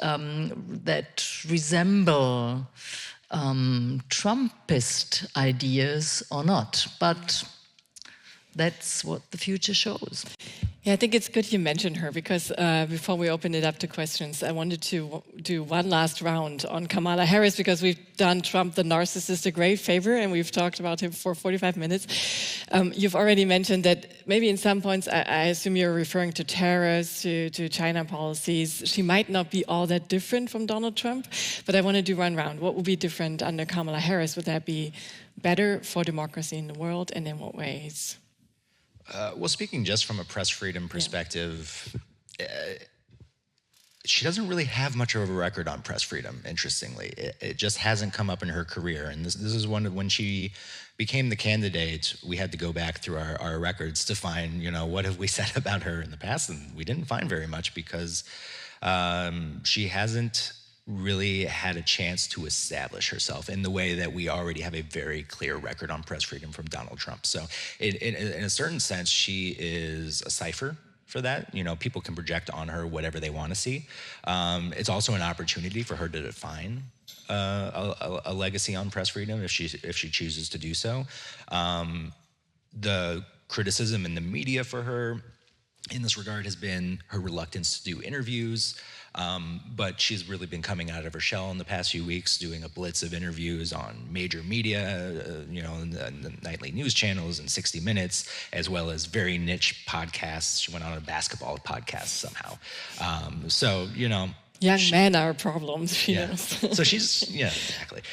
resemble Trumpist ideas or not, but that's what the future shows. Yeah, I think it's good you mentioned her, because before we open it up to questions, I wanted to do one last round on Kamala Harris, because we've done Trump the narcissist a great favor, and we've talked about him for 45 minutes. You've already mentioned that maybe in some points, I assume you're referring to tariffs, to China policies. She might not be all that different from Donald Trump, but I want to do one round. What would be different under Kamala Harris? Would that be better for democracy in the world, and in what ways? Well, speaking just from a press freedom perspective, she doesn't really have much of a record on press freedom, interestingly. It just hasn't come up in her career. And this is one of when she became the candidate, we had to go back through our records to find, you know, what have we said about her in the past? And we didn't find very much, because she hasn't really had a chance to establish herself in the way that we already have a very clear record on press freedom from Donald Trump. So in a certain sense, she is a cipher for that. You know, people can project on her whatever they want to see. It's also an opportunity for her to define a legacy on press freedom if she chooses to do so. The criticism in the media for her in this regard has been her reluctance to do interviews. But she's really been coming out of her shell in the past few weeks, doing a blitz of interviews on major media, you know, the nightly news channels and 60 Minutes, as well as very niche podcasts. She went on a basketball podcast somehow. So, you know. Young men are problems, she knows. So she's, exactly.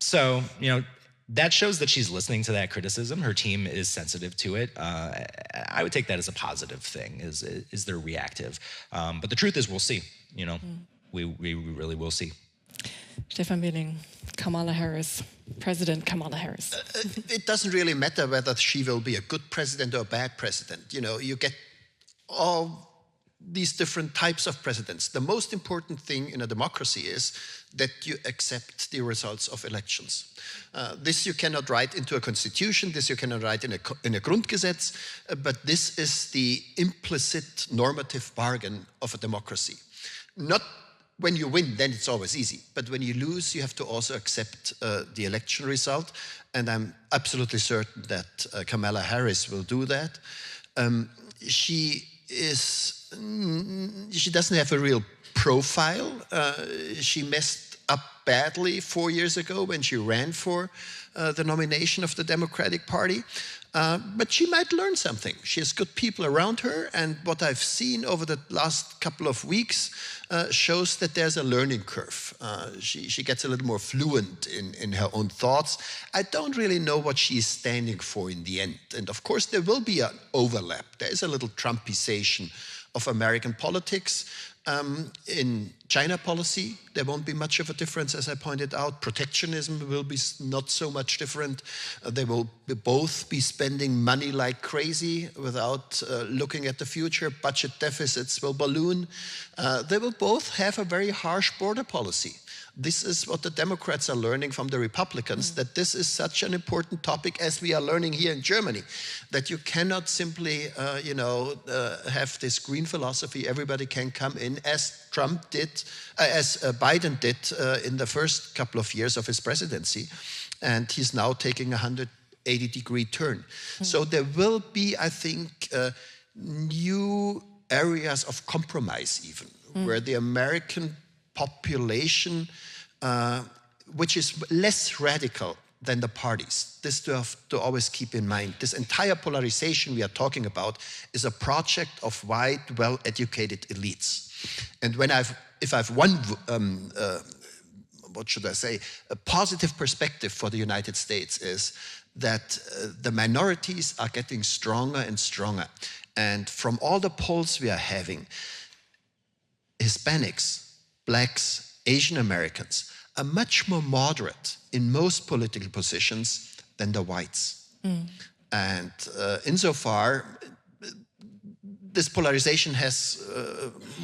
So, you know, that shows that she's listening to that criticism. Her team is sensitive to it. I would take that as a positive thing, is they're reactive. But the truth is, we'll see. You know, we really will see. Stephan Bierling, Kamala Harris, President Kamala Harris. It doesn't really matter whether she will be a good president or a bad president. You know, you get all these different types of presidents. The most important thing in a democracy is that you accept the results of elections. This you cannot write into a constitution, this you cannot write in a Grundgesetz, but this is the implicit normative bargain of a democracy. Not when you win, then it's always easy, but when you lose, you have to also accept the election result, and I'm absolutely certain that Kamala Harris will do that. She doesn't have a real profile. She messed up badly 4 years ago when she ran for the nomination of the Democratic Party. But she might learn something. She has good people around her, and what I've seen over the last couple of weeks shows that there's a learning curve. She gets a little more fluent in her own thoughts. I don't really know what she's standing for in the end. And of course, there will be an overlap. There is a little Trumpization of American politics. In China policy, there won't be much of a difference, as I pointed out. Protectionism will be not so much different. They will both be spending money like crazy without looking at the future. Budget deficits will balloon. They will both have a very harsh border policy. This is what the Democrats are learning from the Republicans, that this is such an important topic, as we are learning here in Germany, that you cannot simply, have this green philosophy, everybody can come in, as Trump did, as Biden did in the first couple of years of his presidency. And he's now taking a 180-degree turn. So there will be, I think, new areas of compromise even, where the American population, which is less radical than the parties. This to have to always keep in mind. This entire polarization we are talking about is a project of white, well-educated elites. And if I've one, what should I say, a positive perspective for the United States is that the minorities are getting stronger and stronger. And from all the polls we are having, Hispanics, blacks, Asian Americans are much more moderate in most political positions than the whites. And insofar, this polarization has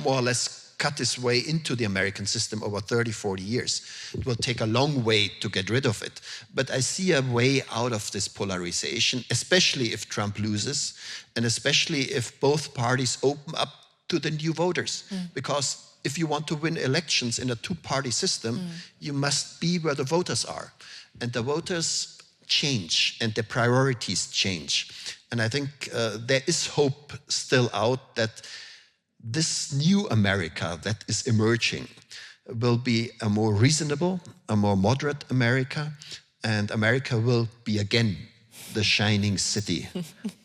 more or less cut its way into the American system over 30, 40 years. It will take a long way to get rid of it. But I see a way out of this polarization, especially if Trump loses, and especially if both parties open up to the new voters. Because if you want to win elections in a two-party system, you must be where the voters are. And the voters change and their priorities change. And I think there is hope still out that this new America that is emerging will be a more reasonable, a more moderate America, and America will be again the shining city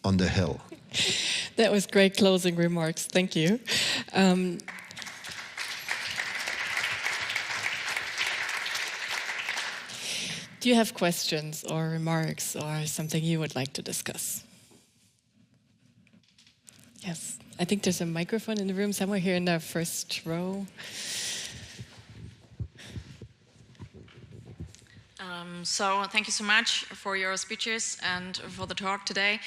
on the hill. That was great closing remarks. Thank you. Do you have questions or remarks or something you would like to discuss? Yes, I think there's a microphone in the room somewhere here in the first row. So thank you so much for your speeches and for the talk today.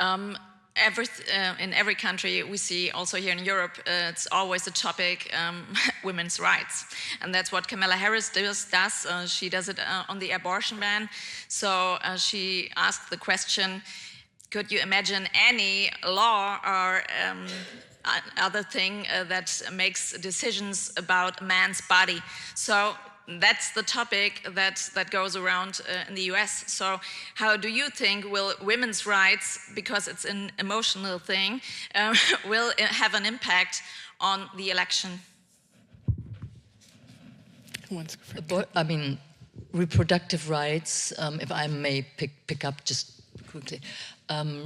In every country we see, also here in Europe, it's always a topic, women's rights. And that's what Kamala Harris does. She does it on the abortion ban. So she asked the question, could you imagine any law or other thing that makes decisions about a man's body? So that's the topic that goes around in the US. So how do you think will women's rights, because it's an emotional thing, will have an impact on the election? I mean, reproductive rights, if I may pick up just quickly,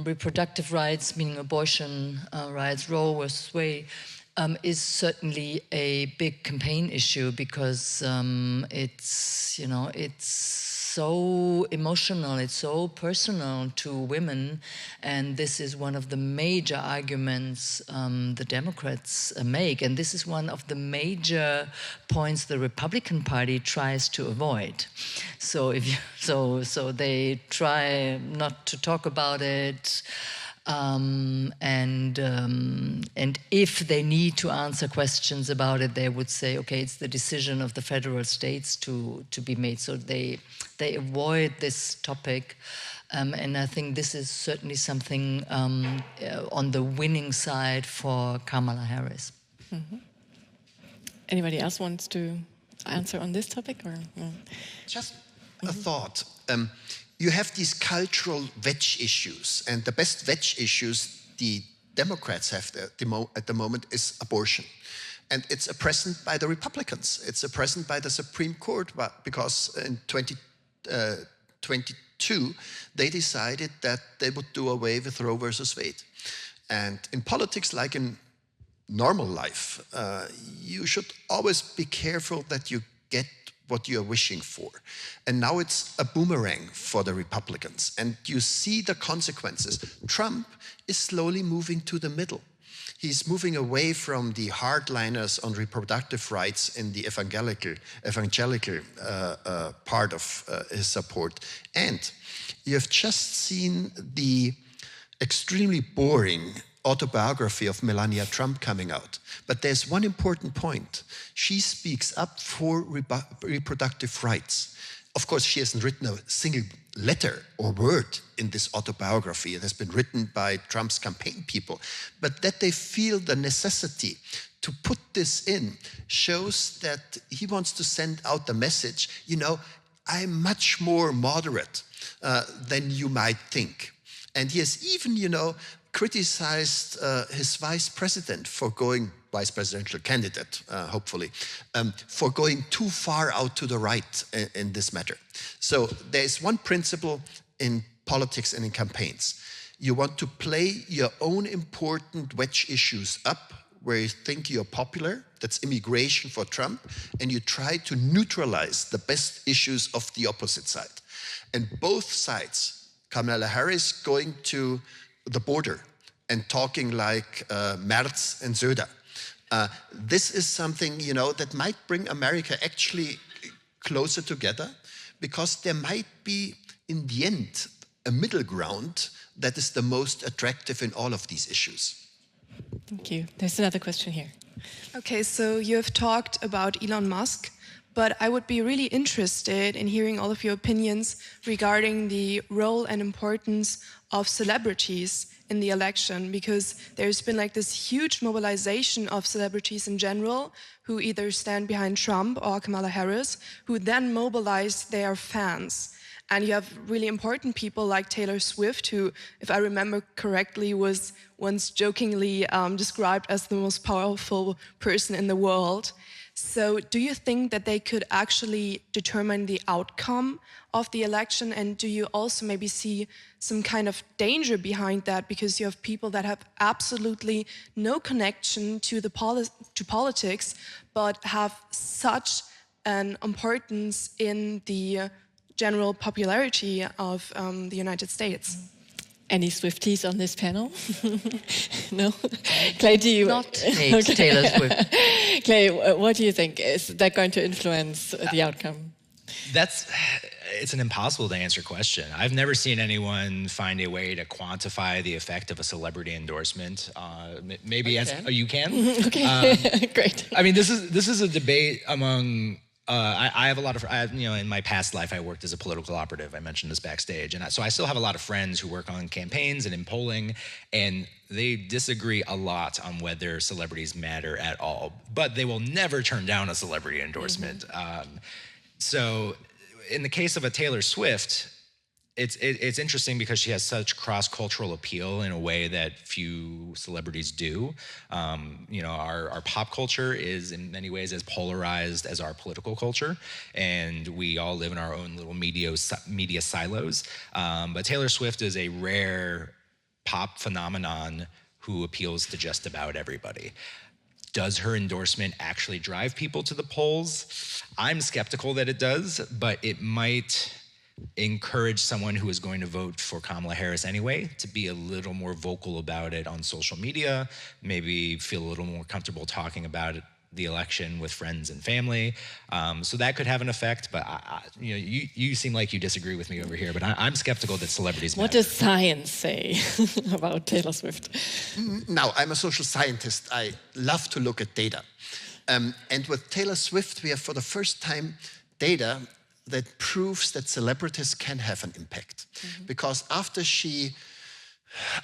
reproductive rights, meaning abortion rights, Roe versus Wade, is certainly a big campaign issue because it's so emotional, it's so personal to women, and this is one of the major arguments the Democrats make, and this is one of the major points the Republican Party tries to avoid. So so they try not to talk about it. And if they need to answer questions about it, they would say, okay, it's the decision of the federal states to be made. So they avoid this topic. And I think this is certainly something on the winning side for Kamala Harris. Mm-hmm. Anybody else wants to answer on this topic? Or no? Just a thought. You have these cultural wedge issues, and the best wedge issues the Democrats have at the moment is abortion. And it's a present by the Republicans. It's a present by the Supreme Court, because in 2022, they decided that they would do away with Roe versus Wade. And in politics, like in normal life, you should always be careful that you get what you're wishing for. And now it's a boomerang for the Republicans. And you see the consequences. Trump is slowly moving to the middle. He's moving away from the hardliners on reproductive rights in the evangelical part of his support. And you have just seen the extremely boring autobiography of Melania Trump coming out. But there's one important point. She speaks up for reproductive rights. Of course, she hasn't written a single letter or word in this autobiography. It has been written by Trump's campaign people. But that they feel the necessity to put this in shows that he wants to send out the message, I'm much more moderate than you might think. And he has even, criticized his vice president for going, vice presidential candidate, hopefully, for going too far out to the right in this matter. So there is one principle in politics and in campaigns. You want to play your own important wedge issues up where you think you're popular, that's immigration for Trump, and you try to neutralize the best issues of the opposite side. And both sides, Kamala Harris going to the border and talking like Merz and Söder. This is something, you know, that might bring America actually closer together, because there might be, in the end, a middle ground that is the most attractive in all of these issues. Thank you. There's another question here. Okay, so you have talked about Elon Musk, but I would be really interested in hearing all of your opinions regarding the role and importance of celebrities in the election, because there's been like this huge mobilization of celebrities in general who either stand behind Trump or Kamala Harris, who then mobilize their fans. And you have really important people like Taylor Swift, who, if I remember correctly, was once jokingly described as the most powerful person in the world. So do you think that they could actually determine the outcome of the election? And do you also maybe see some kind of danger behind that, because you have people that have absolutely no connection to politics, but have such an importance in the general popularity of the United States? Any Swifties on this panel? No? Clay, do you... Not hate Taylor Swift. Clay, what do you think? Is that going to influence the outcome? It's an impossible to answer question. I've never seen anyone find a way to quantify the effect of a celebrity endorsement. Maybe you can? Okay, great. I mean, this is a debate among... I have a lot of, in my past life, I worked as a political operative. I mentioned this backstage. And so I still have a lot of friends who work on campaigns and in polling, and they disagree a lot on whether celebrities matter at all. But they will never turn down a celebrity endorsement. So in the case of a Taylor Swift, it's interesting because she has such cross-cultural appeal in a way that few celebrities do. Our pop culture is in many ways as polarized as our political culture, and we all live in our own little media silos. But Taylor Swift is a rare pop phenomenon who appeals to just about everybody. Does her endorsement actually drive people to the polls? I'm skeptical that it does, but it might encourage someone who is going to vote for Kamala Harris anyway to be a little more vocal about it on social media, maybe feel a little more comfortable talking about the election with friends and family. So that could have an effect, but you seem like you disagree with me over here, but I'm skeptical that celebrities matter. What does science say about Taylor Swift? Now, I'm a social scientist. I love to look at data. And with Taylor Swift, we have for the first time data that proves that celebrities can have an impact. Because after she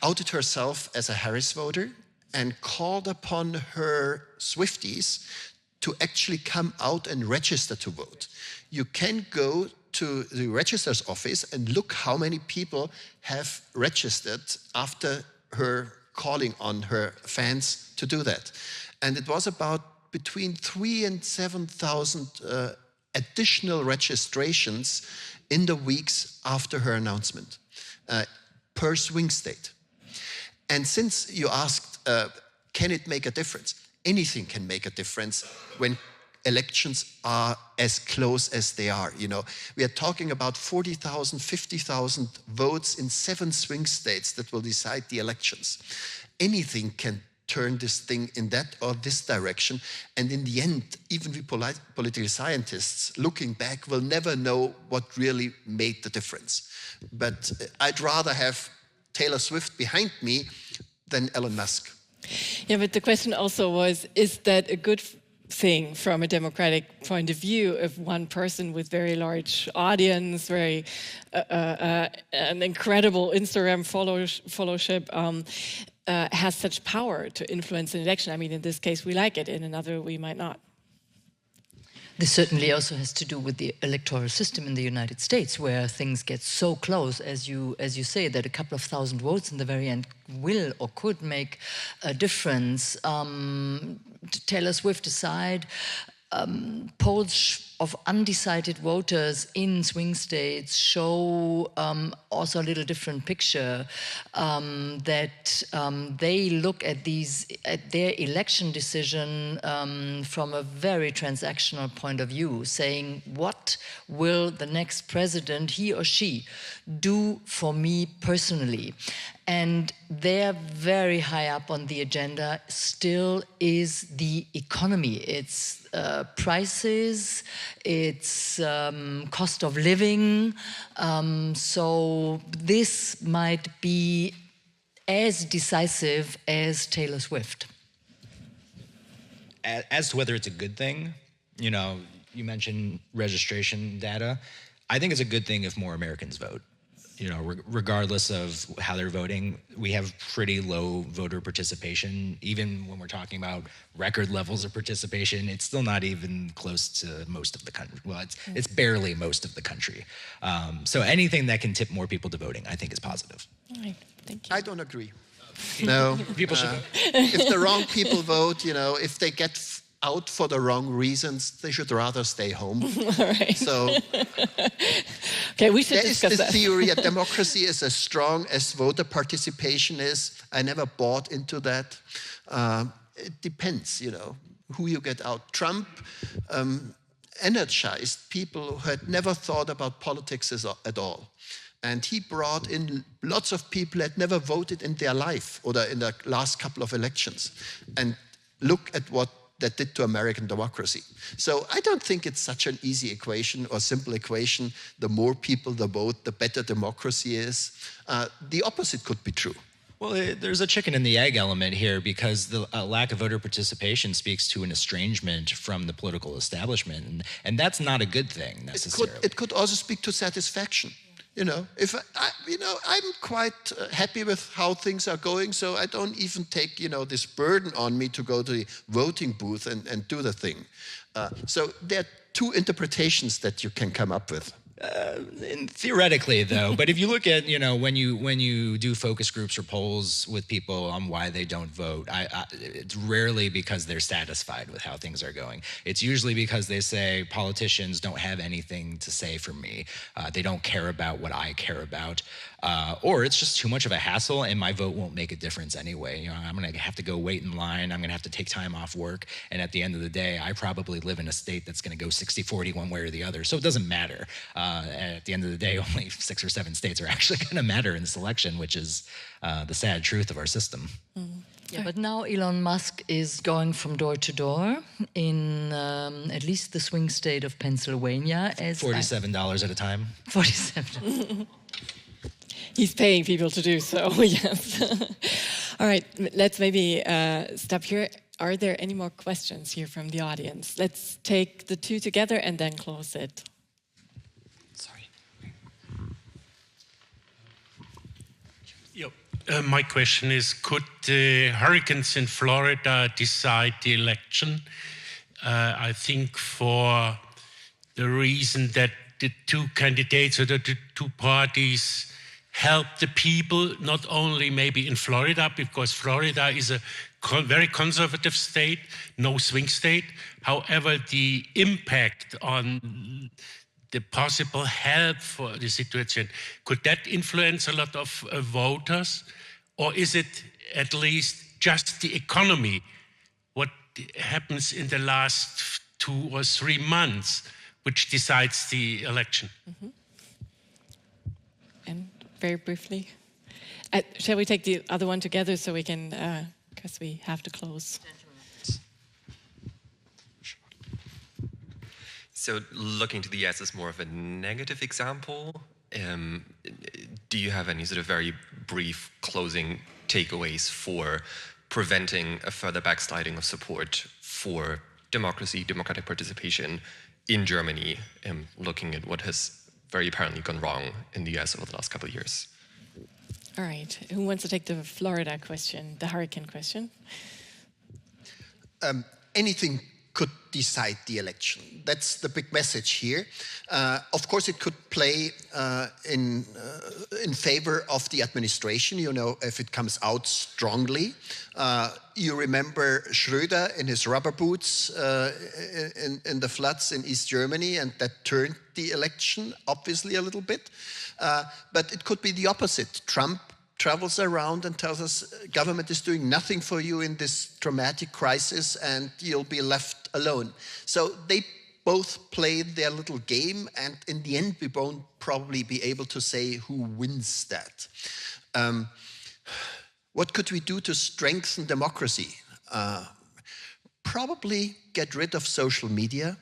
outed herself as a Harris voter and called upon her Swifties to actually come out and register to vote, you can go to the registrar's office and look how many people have registered after her calling on her fans to do that. And it was about between 3,000 and 7,000 additional registrations in the weeks after her announcement per swing state. And since you asked, can it make a difference? Anything can make a difference when elections are as close as they are. We are talking about 40,000, 50,000 votes in 7 swing states that will decide the elections. Anything can turn this thing in that or this direction. And in the end, even we political scientists, looking back, will never know what really made the difference. But I'd rather have Taylor Swift behind me than Elon Musk. Yeah, but the question also was, is that a good thing from a democratic point of view if one person with very large audience, an incredible Instagram followership, has such power to influence an election? I mean, in this case, we like it. In another, we might not. This certainly also has to do with the electoral system in the United States, where things get so close, as you say, that a couple of thousand votes in the very end will or could make a difference. Taylor Swift aside, polls of undecided voters in swing states show also a little different picture, that they look at their election decision from a very transactional point of view, saying, what will the next president, he or she, do for me personally? And they're very high up on the agenda still is the economy. It's prices, it's cost of living. So this might be as decisive as Taylor Swift. As to whether it's a good thing, you know, you mentioned registration data. I think it's a good thing if more Americans vote. You know, regardless of how they're voting, we have pretty low voter participation. Even when we're talking about record levels of participation, it's still not even close to most of the country. Well, it's barely most of the country. So anything that can tip more people to voting, I think, is positive. All right, thank you. I don't agree. No. People should vote. If the wrong people vote, you know, if they get out for the wrong reasons, they should rather stay home. All right. So okay, we should there discuss is that. the theory that democracy is as strong as voter participation is. I never bought into that. It depends, you know, who you get out. Trump energized people who had never thought about politics at all. And he brought in lots of people that never voted in their life or in the last couple of elections. And look at what that did to American democracy. So I don't think it's such an easy equation or simple equation. The more people that vote, the better democracy is. The opposite could be true. Well, there's a chicken and the egg element here, because the lack of voter participation speaks to an estrangement from the political establishment, and that's not a good thing necessarily. It could also speak to satisfaction. You know, I'm quite happy with how things are going, so I don't even take, you know, this burden on me to go to the voting booth and do the thing. So there are two interpretations that you can come up with. Theoretically, though, but if you look at, you know, when you do focus groups or polls with people on why they don't vote, it's rarely because they're satisfied with how things are going. It's usually because they say politicians don't have anything to say for me. They don't care about what I care about. Or it's just too much of a hassle and my vote won't make a difference anyway. You know, I'm gonna have to go wait in line, I'm gonna have to take time off work, and at the end of the day, I probably live in a state that's gonna go 60-40 one way or the other, so it doesn't matter. At the end of the day, only 6 or 7 states are actually gonna matter in this election, which is the sad truth of our system. Mm. Yeah, but now Elon Musk is going from door to door in at least the swing state of Pennsylvania. As $47 at a time. 47. He's paying people to do so, yes. All right, let's maybe stop here. Are there any more questions here from the audience? Let's take the two together and then close it. Sorry. My question is, could the hurricanes in Florida decide the election? I think for the reason that the two candidates or the two parties help the people, not only maybe in Florida, because Florida is a very conservative state, no swing state. However, the impact on the possible help for the situation, could that influence a lot of voters? Or is it at least just the economy, what happens in the last 2 or 3 months, which decides the election? Mm-hmm. And very briefly, shall we take the other one together so we can, because we have to close. So looking to the US as more of a negative example, do you have any sort of very brief closing takeaways for preventing a further backsliding of support for democracy, democratic participation in Germany, looking at what has very apparently gone wrong in the US over the last couple of years? All right, who wants to take the Florida question, the hurricane question? Anything could decide the election. That's the big message here. Of course, it could play in favor of the administration, you know, if it comes out strongly. You remember Schröder in his rubber boots in the floods in East Germany, and that turned the election, obviously, a little bit. But it could be the opposite. Trump travels around and tells us government is doing nothing for you in this dramatic crisis and you'll be left alone. So they both play their little game, and in the end we won't probably be able to say who wins that. What could we do to strengthen democracy? Probably get rid of social media,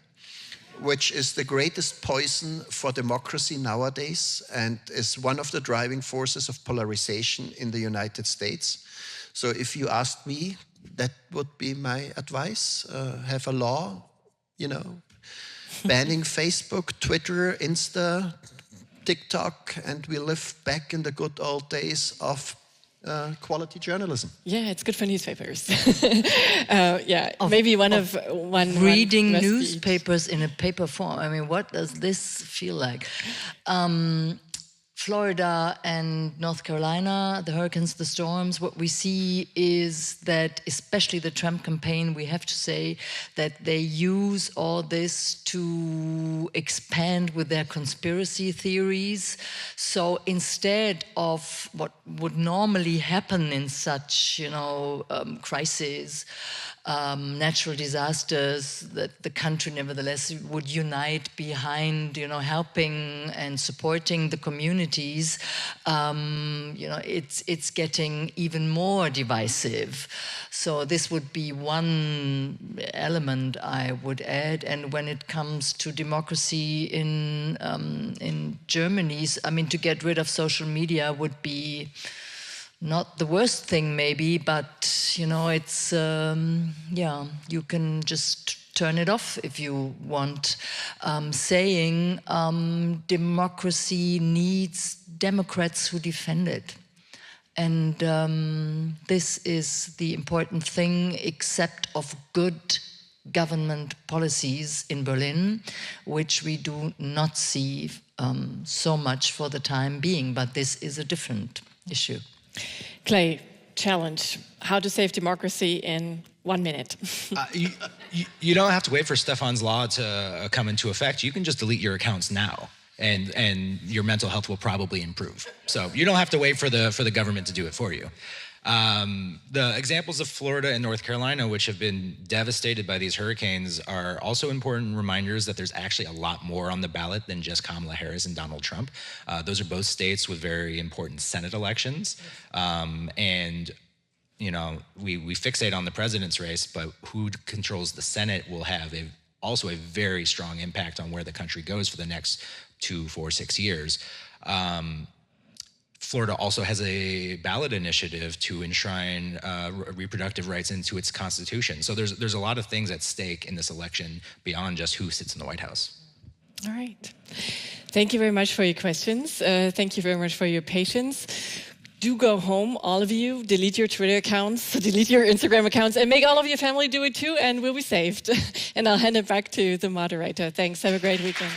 which is the greatest poison for democracy nowadays and is one of the driving forces of polarization in the United States. So if you asked me, that would be my advice. Have a law, you know, banning Facebook, Twitter, Insta, TikTok, and we live back in the good old days of quality journalism. Yeah, it's good for newspapers. Maybe one reading newspapers in a paper form. I mean, what does this feel like? Florida and North Carolina, the hurricanes, the storms, what we see is that, especially the Trump campaign, we have to say that they use all this to expand with their conspiracy theories. So instead of what would normally happen in such, crises, natural disasters, that the country nevertheless would unite behind, helping and supporting the communities, it's getting even more divisive. So this would be one element I would add. And when it comes to democracy in Germany, I mean, to get rid of social media would be not the worst thing maybe, but it's, you can just turn it off if you want. Saying democracy needs Democrats who defend it. And this is the important thing, except of good government policies in Berlin, which we do not see so much for the time being, but this is a different issue. Clay, challenge. How to save democracy in 1 minute. You don't have to wait for Stephan's law to come into effect. You can just delete your accounts now, and your mental health will probably improve. So you don't have to wait for the government to do it for you. The examples of Florida and North Carolina, which have been devastated by these hurricanes, are also important reminders that there's actually a lot more on the ballot than just Kamala Harris and Donald Trump. Those are both states with very important Senate elections. And we fixate on the president's race, but who controls the Senate will have also a very strong impact on where the country goes for the next 2, 4, 6 years. Florida also has a ballot initiative to enshrine reproductive rights into its constitution. So there's a lot of things at stake in this election beyond just who sits in the White House. All right. Thank you very much for your questions. Thank you very much for your patience. Do go home, all of you, delete your Twitter accounts, delete your Instagram accounts, and make all of your family do it too, and we'll be saved. And I'll hand it back to the moderator. Thanks. Have a great weekend.